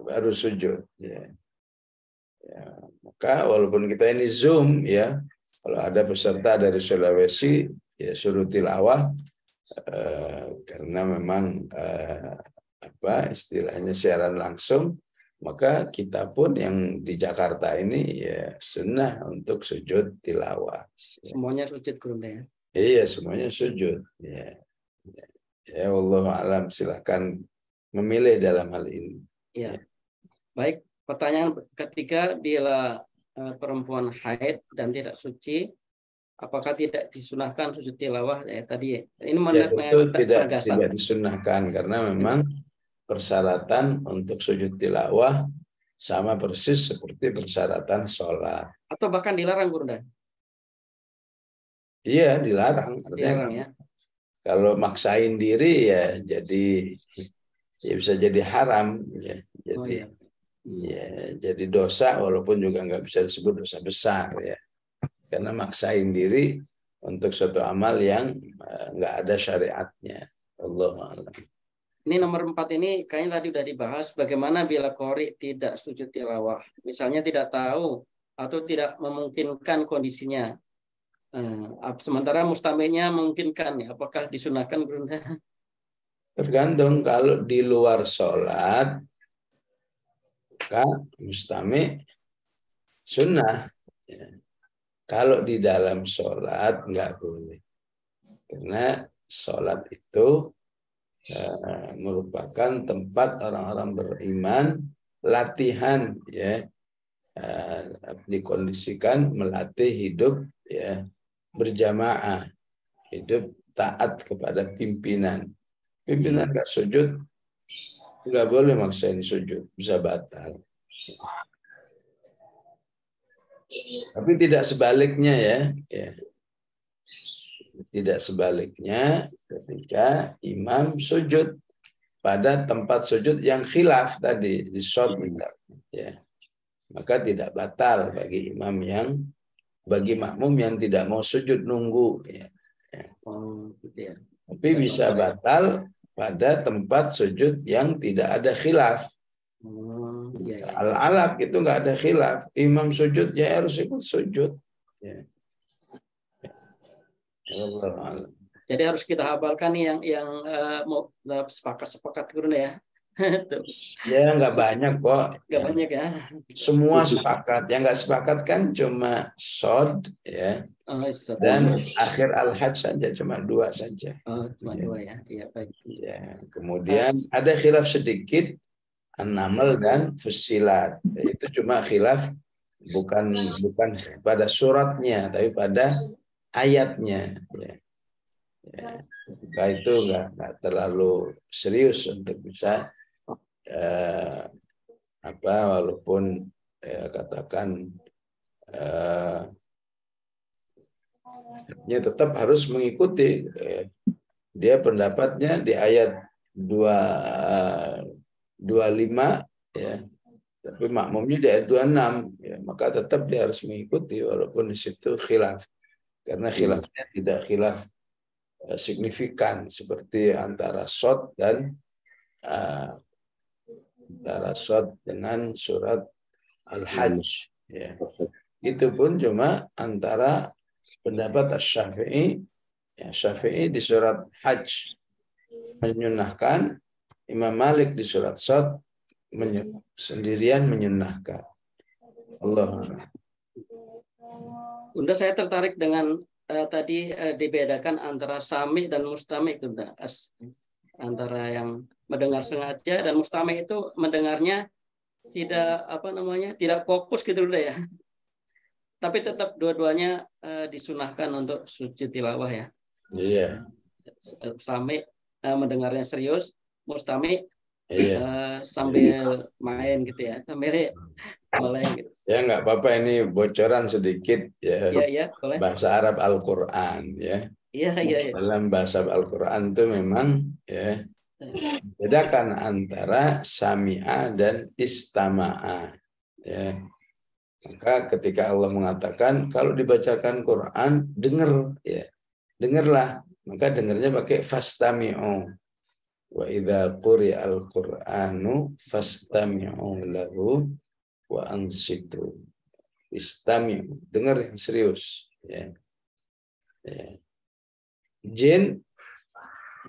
baru sujud, ya. Ya, maka walaupun kita ini Zoom, ya, kalau ada peserta dari Sulawesi, ya suruh tilawah, karena memang apa istilahnya siaran langsung, maka kita pun yang di Jakarta ini ya sunnah untuk sujud tilawah. Semuanya sujud, Guru, ya. Iya, semuanya sujud. Ya, ya Allah alam, silakan memilih dalam hal ini. Ya, baik. Pertanyaan ketiga, bila perempuan haid dan tidak suci, apakah tidak disunahkan sujud tilawah? Ya, tadi ini ya, tentu tidak penegasan. disunahkan karena memang persyaratan untuk sujud tilawah sama persis seperti persyaratan sholat. Atau bahkan dilarang, Guru? Iya, dilarang. Dilarang, ya. Kalau maksain diri ya jadi ya bisa jadi haram, ya. Jadi ya jadi dosa, walaupun juga nggak bisa disebut dosa besar, ya, karena maksain diri untuk suatu amal yang nggak ada syariatnya. Allah. Ini nomor 4 ini kayaknya tadi udah dibahas, bagaimana bila qori tidak sujud tilawah, misalnya tidak tahu atau tidak memungkinkan kondisinya, sementara mustami'nya memungkinkan, ya, apakah disunahkan, Bunda? Tergantung, kalau di luar sholat maka mustami sunnah, ya. Kalau di dalam sholat nggak boleh, karena sholat itu merupakan tempat orang-orang beriman latihan, ya, dikondisikan melatih hidup, ya, berjamaah, hidup taat kepada pimpinan. Pimpinan nggak sujud, nggak boleh maksain sujud, bisa batal. Tapi tidak sebaliknya, ya. Tidak sebaliknya ketika imam sujud pada tempat sujud yang khilaf tadi di shot, ya, maka tidak batal bagi imam yang bagi makmum yang tidak mau sujud nunggu, ya. Gitu, ya. Tapi bisa batal pada tempat sujud yang tidak ada khilaf. Al-alaq itu nggak ada khilaf, imam sujud ya harus ikut sujud, ya. Jadi harus kita hafalkan yang mau sepakat Guru, ya. Ya nggak banyak kok. Nggak banyak, ya. Semua sepakat. Yang nggak sepakat kan cuma shod, ya, dan akhir al-hajj saja, cuma 2 saja. Cuma 2, ya. Iya, baik. Ya, kemudian ada khilaf sedikit an-naml dan fussilat. Itu cuma khilaf bukan pada suratnya, tapi pada ayatnya, ya. Ya, itu nggak terlalu serius untuk bisa walaupun katakan tetap harus mengikuti, dia pendapatnya di ayat 25, ya, tapi makmumnya di ayat 26, ya, maka tetap dia harus mengikuti walaupun di situ khilaf, karena khilafnya tidak khilaf signifikan seperti antara shot dan antara shot dengan surat Al-Hajj, ya. Itu pun cuma antara pendapat Asy-Syafi'i, ya, Syafi'i di surat Hajj menyunahkan, Imam Malik di surat shot sendirian menyunahkan. Allah. Bunda, saya tertarik dengan tadi dibedakan antara sami dan mustami, Bunda. Antara yang mendengar sengaja dan mustami itu mendengarnya tidak tidak fokus gitu, Bunda ya. Tapi tetap dua-duanya disunahkan untuk sujud tilawah ya. Iya. Sami mendengarnya serius, mustami Iya. sambil main gitu ya, sambil meleng gitu. Ya nggak apa-apa, ini bocoran sedikit ya. Iya, boleh. Bahasa Arab Al-Quran ya. Iya. Dalam bahasa Al-Quran itu memang ya bedakan antara sami'a dan istama'a ya. Maka ketika Allah mengatakan kalau dibacakan Quran dengar ya, dengarlah, maka dengarnya pakai fastami'u. Wa idza quri'al Qur'anu fastami'u lahu wa ansitu. Istami'u, dengar yang serius ya. Jin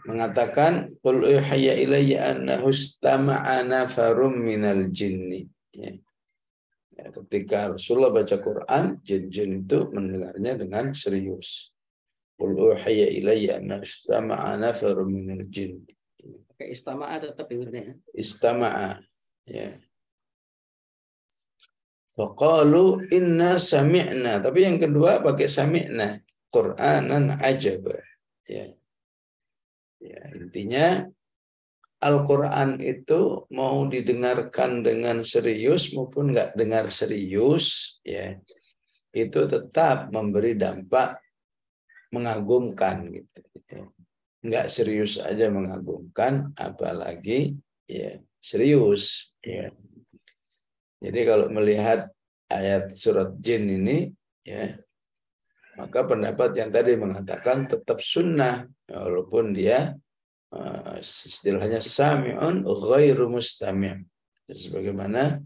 mengatakan qul uhiya ilayya annahu istama'a nafarum minal jinni ya. Ketika Rasulullah baca Quran, jin-jin itu mendengarnya dengan serius. Qul uhiya ilayya annahu istama'a nafarum minal jinni. Pakai istama'a tetap dengarnya. Istama'a ya. Faqalu inna sami'na, tapi yang kedua pakai sami'na, Qur'anan ajaba ya. Ya, intinya Al-Quran itu mau didengarkan dengan serius maupun nggak dengar serius, ya, itu tetap memberi dampak mengagumkan gitu. Nggak serius aja mengagumkan, apalagi ya serius. Ya. Jadi kalau melihat ayat surat Jin ini, ya, maka pendapat yang tadi mengatakan tetap sunnah, walaupun dia istilahnya sami'un ghairu mustami'. Sebagaimana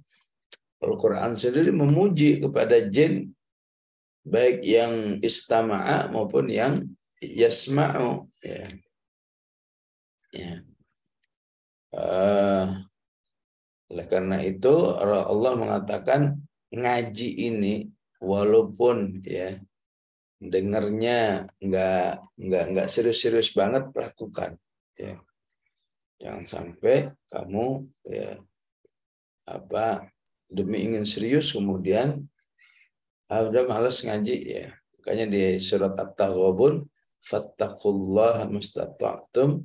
Al-Quran sendiri memuji kepada jin, baik yang istama'a maupun yang yasma'u. Ya. Ya. Oleh karena itu Allah mengatakan ngaji ini walaupun ya dengarnya nggak serius-serius banget, lakukan. Ya. Jangan sampai kamu ya demi ingin serius kemudian udah malas ngaji ya. Makanya di surat At-Taghabun fattaqullaha mastata'tum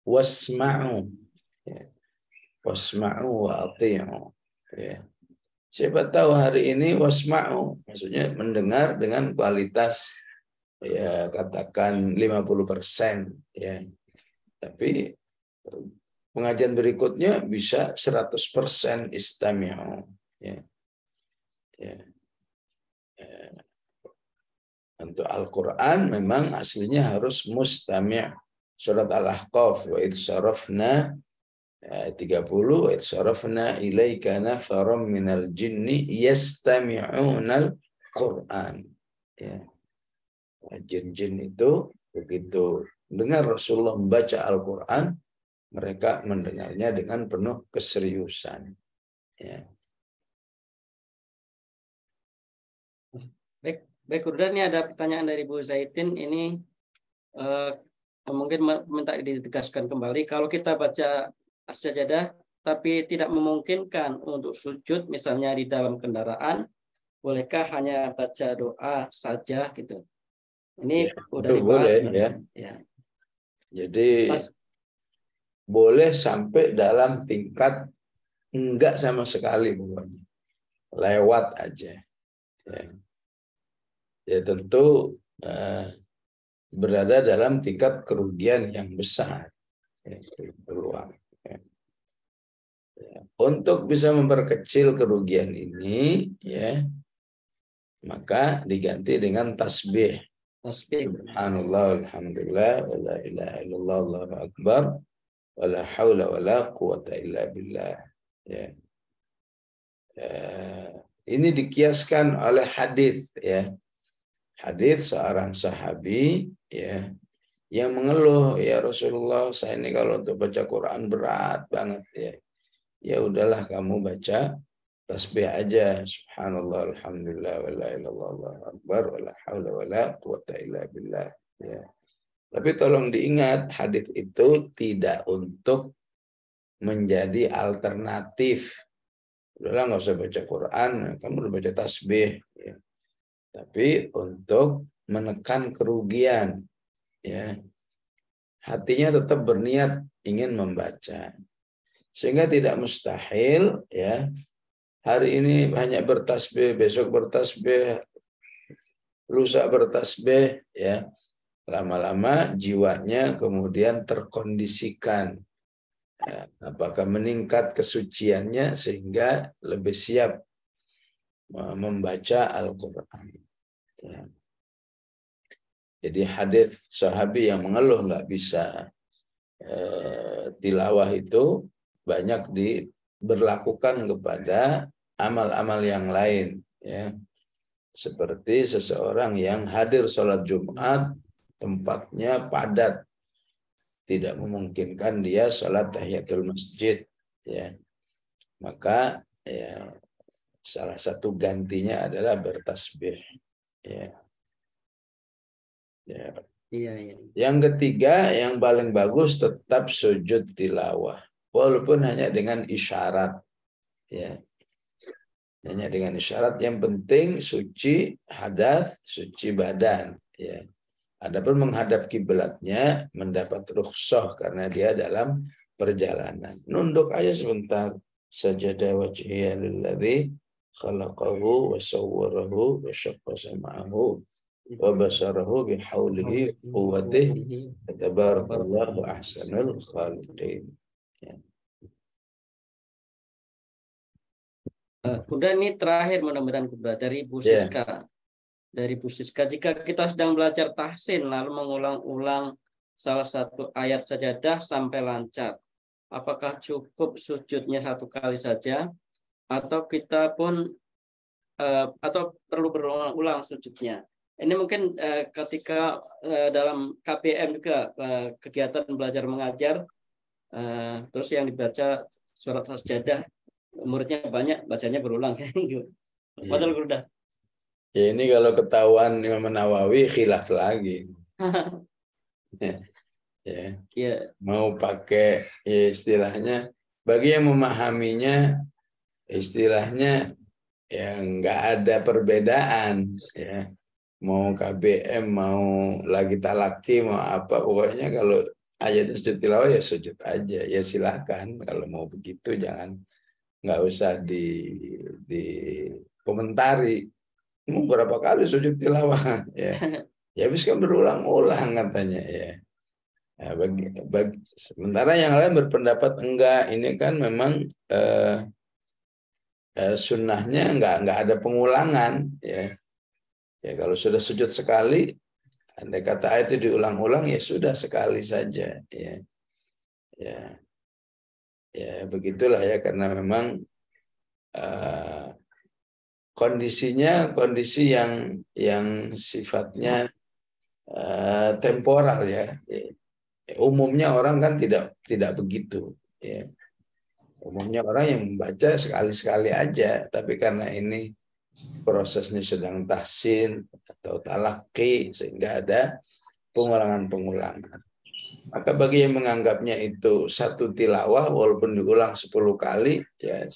wasma'u ya. Wasma'u wa ati'u ya. Siapa tahu hari ini wasma'u maksudnya mendengar dengan kualitas ya katakan 50% ya. Tapi pengajian berikutnya bisa 100% istami'u. Ya. Ya. Ya. Untuk Al-Quran memang aslinya harus mustami'. Surat Al-Ahqaf wa idh sarafna 30 wa idh sarafna ilaika nafaram minal jinni yastami'unal Quran. Ya. Jin-jin itu begitu dengar Rasulullah membaca Al-Quran, mereka mendengarnya dengan penuh keseriusan. Ya. Baik, Bunda, ini ada pertanyaan dari Bu Zaitin. Ini mungkin minta ditegaskan kembali. Kalau kita baca as-sajadah tapi tidak memungkinkan untuk sujud, misalnya di dalam kendaraan, bolehkah hanya baca doa saja gitu? Ini Ya, udah itu dibahas boleh ya. Jadi boleh sampai dalam tingkat enggak sama sekali pokoknya. Lewat aja. Ya, ya tentu berada dalam tingkat kerugian yang besar. Ya, peluang. Ya. Ya. Untuk bisa memperkecil kerugian ini, ya, maka diganti dengan tasbih. Subhanallah, alhamdulillah, wa la ilaha illallah, Allahu akbar, wa la haula wa la quwata illa billah. Ya. Ini dikiaskan oleh hadis, ya. Hadis seorang sahabi, ya, yang mengeluh, ya Rasulullah, saya ini kalau untuk baca Quran berat banget, ya. Ya udahlah kamu baca tasbih aja, subhanallah, alhamdulillah, wa la ilaha illallah, Allahu akbar, wa la haula wa la quwata illa billah. Ya. Tapi tolong diingat, hadis itu tidak untuk menjadi alternatif. Udahlah nggak usah baca Quran, kamu udah baca tasbih. Ya. Tapi untuk menekan kerugian, ya. Hatinya tetap berniat ingin membaca. Sehingga tidak mustahil, ya. Hari ini hanya bertasbih, besok bertasbih, lusa bertasbih, ya. Lama-lama jiwanya kemudian terkondisikan. Ya, apakah meningkat kesuciannya sehingga lebih siap membaca Al-Quran. Ya. Jadi hadis sahabi yang mengeluh nggak bisa tilawah itu banyak diberlakukan kepada amal-amal yang lain, ya. Seperti seseorang yang hadir sholat Jumat, tempatnya padat, tidak memungkinkan dia sholat tahiyatul masjid, ya. Maka ya, salah satu gantinya adalah bertasbih, ya. Ya. Iya. Yang ketiga, yang paling bagus tetap sujud tilawah, walaupun hanya dengan isyarat, ya. Hanya dengan isyarat, yang penting suci hadas, suci badan, ya. Adapun menghadap kiblatnya mendapat rukhsah karena dia dalam perjalanan. Nunduk aja sebentar. Sajada wajhiya lilladzi khalaqahu wa sawwarahu wa syaqqa sam'ahu wa basarahu bihaulihi quwwatihi tabarakallahu ahsanul khaliqin. Ya. Kemudian ini terakhir mudah-mudahan dari Bu Siska. Dari Bu Siska, jika kita sedang belajar tahsin lalu mengulang-ulang salah satu ayat sajadah sampai lancar, apakah cukup sujudnya satu kali saja atau kita pun atau perlu berulang-ulang sujudnya? Ini mungkin ketika dalam KPM juga kegiatan belajar mengajar, terus yang dibaca surat sajadah muridnya banyak, bacanya berulang. Padahal udah. Ya, ini kalau ketahuan Imam Nawawi khilaf lagi. Ya. Mau pakai ya, istilahnya bagi yang memahaminya istilahnya yang nggak ada perbedaan, ya. Mau KBM, mau lagi talaki, mau apa, pokoknya kalau ayatnya sujud tilawah ya sujud aja, ya silahkan. Kalau mau begitu jangan, nggak usah di komentari. Mau berapa kali sujud tilawah, ya. Ya habis kan berulang-ulang katanya, ya. Ya, sementara yang lain berpendapat enggak, ini kan memang sunnahnya enggak ada pengulangan, ya. Ya kalau sudah sujud sekali, andai kata ayat itu diulang-ulang ya sudah sekali saja, ya. Ya begitulah ya, karena memang kondisinya kondisi yang sifatnya temporal, ya. Umumnya orang kan tidak begitu, ya. Umumnya orang yang membaca sekali-sekali aja, tapi karena ini prosesnya sedang tahsin atau talaki sehingga ada pengulangan-pengulangan. Maka bagi yang menganggapnya itu satu tilawah walaupun diulang 10 kali, ya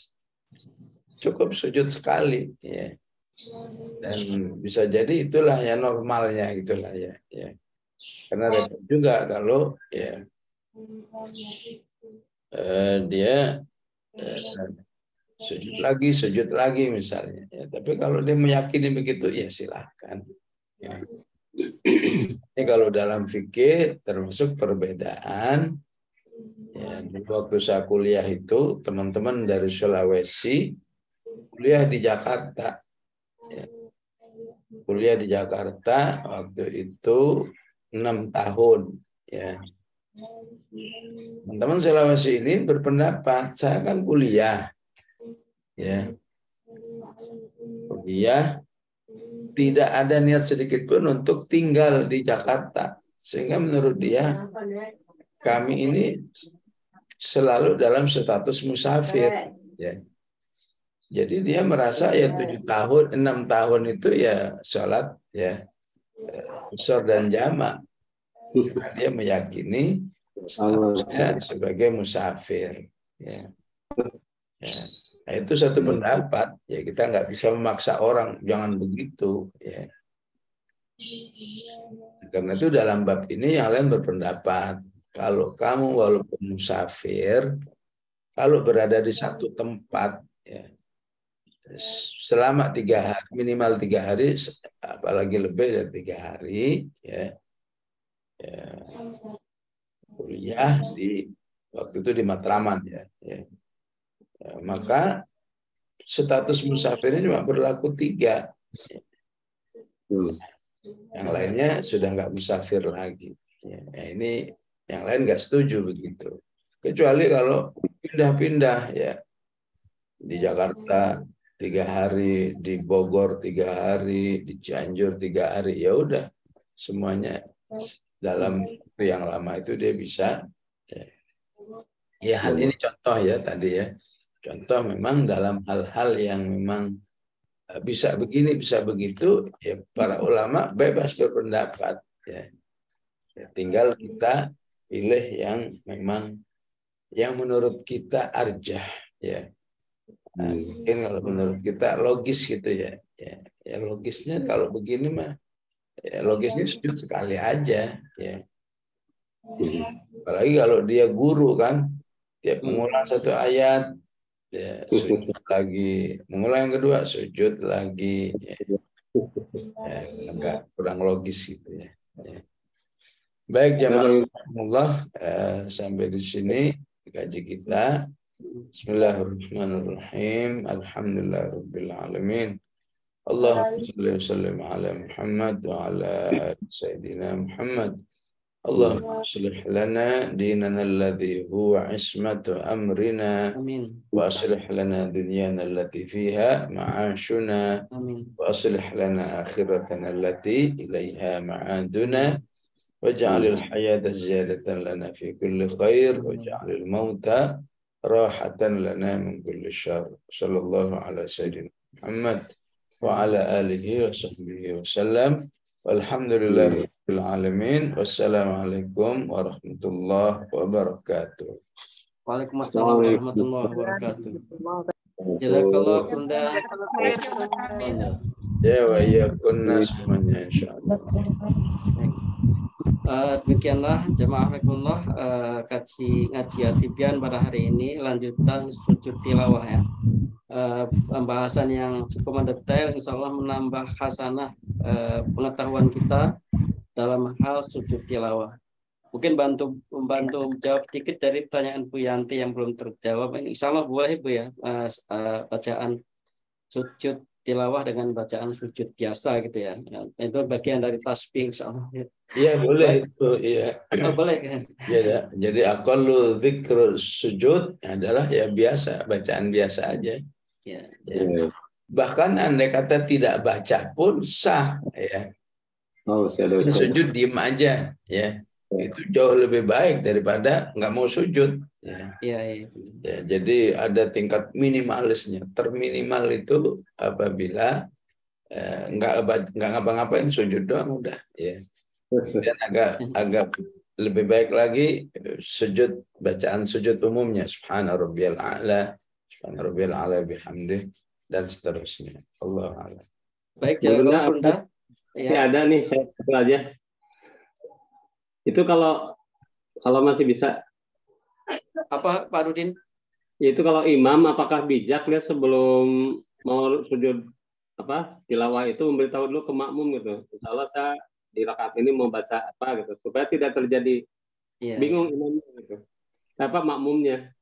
cukup sujud sekali, ya. Dan bisa jadi itulah ya normalnya gitulah, ya. Karena repot juga kalau ya dia sujud lagi misalnya, ya. Tapi kalau dia meyakini begitu ya silahkan, ya. Ini kalau dalam fikih termasuk perbedaan, ya. Di waktu saya kuliah itu teman-teman dari Sulawesi kuliah di Jakarta, ya. Kuliah di Jakarta waktu itu 6 tahun, ya. Teman-teman Sulawesi ini berpendapat, saya kan kuliah, ya. Kuliah tidak ada niat sedikit pun untuk tinggal di Jakarta, sehingga menurut dia kami ini selalu dalam status musafir, ya. Jadi dia merasa ya 7 tahun, 6 tahun itu ya sholat ya qusur dan jamak. Karena dia meyakini statusnya sebagai musafir. Ya. Ya. Nah, itu satu pendapat. Ya kita nggak bisa memaksa orang jangan begitu. Ya. Karena itu dalam bab ini yang lain berpendapat kalau kamu walaupun musafir, kalau berada di satu tempat, ya, selama 3 hari, minimal 3 hari, apalagi lebih dari 3 hari, ya, kuliah di waktu itu di Matraman, ya, maka status musafirnya cuma berlaku 3. Yang lainnya sudah nggak musafir lagi. Ya, ini yang lain nggak setuju begitu. Kecuali kalau pindah-pindah ya di Jakarta 3 hari, di Bogor 3 hari, di Cianjur 3 hari, ya udah semuanya dalam waktu yang lama itu dia bisa. Ya hal ini contoh ya tadi ya. Contoh memang dalam hal-hal yang memang bisa begini, bisa begitu, ya para ulama bebas berpendapat. Ya. Tinggal kita pilih yang memang yang menurut kita arjah. Ya. Nah, mungkin kalau menurut kita logis gitu ya. Ya logisnya kalau begini mah, ya logisnya sujud sekali aja. Ya. Apalagi kalau dia guru kan, tiap mengulang satu ayat, ya, sujud lagi, mengulang yang kedua sujud lagi, ya, agak kurang logis gitu ya. Baik jamaah, sampai di sini kaji kita. Bismillahirrahmanirrahim. Alhamdulillahirabbil alamin. Allahumma shalli wa sallim ala Muhammad wa ala sayyidina Muhammad. اللهم اصلح لنا ديننا الذي هو عصمة أمرنا وأصلح لنا دنيانا التي فيها معاشنا وأصلح لنا آخرتنا التي إليها معادنا واجعل الحياة زيادة لنا في كل خير واجعل الموت راحة لنا من كل شر صلى الله على سيدنا محمد وعلى آله وصحبه وسلم walhamdulillahirabbil alamin. Wassalamualaikum warahmatullahi wabarakatuh. Waalaikumsalam warahmatullahi wabarakatuh. Jazakallah Bunda. Ya wa iyyakunna semuanya insyaallah. Demikianlah jemaah rahimakumullah kaji ngaji Atibian pada hari ini, lanjutan sujud tilawah ya. Pembahasan yang cukup mendetail, insya Allah menambah hasanah pengetahuan kita dalam hal sujud tilawah. Mungkin membantu jawab sedikit dari pertanyaan Bu Yanti yang belum terjawab. Insya Allah boleh Bu ya, bacaan sujud tilawah dengan bacaan sujud biasa gitu ya. Itu bagian dari tasbih insya Allah. Iya boleh itu, iya. Oh, boleh kan? Ya, jadi aqallu dzikr sujud adalah ya biasa, bacaan biasa aja. Ya. Bahkan andai kata tidak baca pun sah ya. Sujud diem aja ya. Itu jauh lebih baik daripada nggak mau sujud. Ya. Ya, jadi ada tingkat minimalisnya. Terminimal itu apabila nggak ngapa-ngapain sujud doang udah. Ya. Dan agak lebih baik lagi sujud, bacaan sujud umumnya subhana rabbiyal a'la, subhana rabbiyal a'la bihamdih dan seterusnya. Allah a'lam. Baik, jazakallah Bunda. Ya ada nih saya aja. Itu kalau masih bisa. Apa Pak Rudin? Itu kalau imam apakah bijak lihat sebelum mau sujud tilawah itu memberitahu dulu ke makmum gitu. Insyaallah saya di rakaat ini mau baca apa gitu supaya tidak terjadi bingung imamnya gitu. Makmumnya.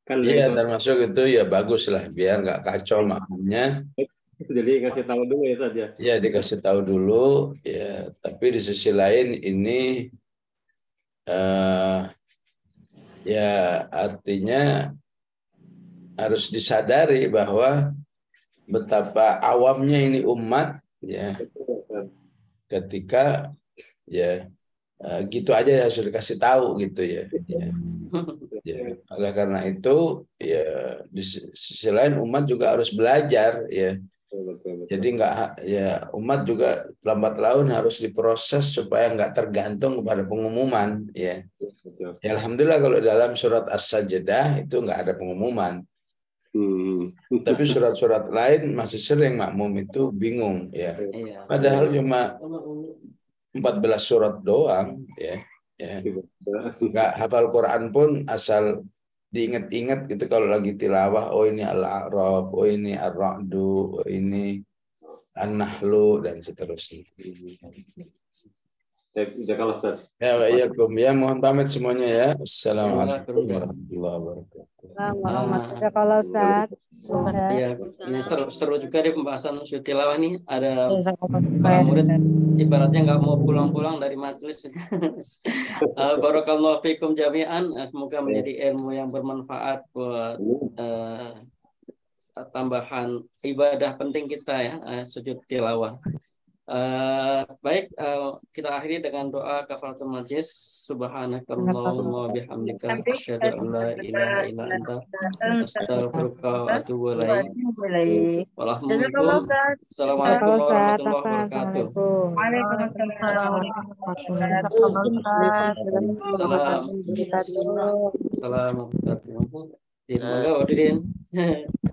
Kan iya termasuk itu ya bagus lah biar nggak kacau makmumnya. Jadi kasih tahu dulu ya saja. Ya dikasih tahu dulu ya, tapi di sisi lain ini ya artinya harus disadari bahwa betapa awamnya ini umat ya ketika ya gitu aja harus dikasih tahu gitu ya. Ya. Oleh karena itu ya di sisi lain umat juga harus belajar ya. Jadi nggak ya umat juga lambat laun harus diproses supaya nggak tergantung kepada pengumuman ya. Ya alhamdulillah kalau dalam surat As-Sajdah itu nggak ada pengumuman. Tapi surat-surat lain masih sering makmum itu bingung ya. Padahal cuma 14 surat doang ya. Nggak hafal Quran pun asal diingat-ingat gitu kalau lagi tilawah, oh ini Al-A'raf, oh ini Ar-Ra'du, oh ini An-Nahlu dan seterusnya. Jazakallah Ustaz. Ya, waalaikum. Ya, mohon pamit semuanya ya. Assalamualaikum warahmatullahi wabarakatuh. Kalau Ustaz. Iya, ini seru juga deh pembahasan sujud tilawah nih. Ada para murid ibaratnya nggak mau pulang-pulang dari majelis. Barakallahu fikum jami'an. Semoga menjadi ilmu yang bermanfaat buat tambahan ibadah penting kita ya, sujud tilawah. Baik, kita akhiri dengan doa kafaratul majlis. Subhanakallahumma wa bihamdika asyhadu an la ilaha illa anta astaghfiruka wa atubu ilaik. Assalamualaikum warahmatullahi wabarakatuh. Assalamualaikum warahmatullahi wabarakatuh.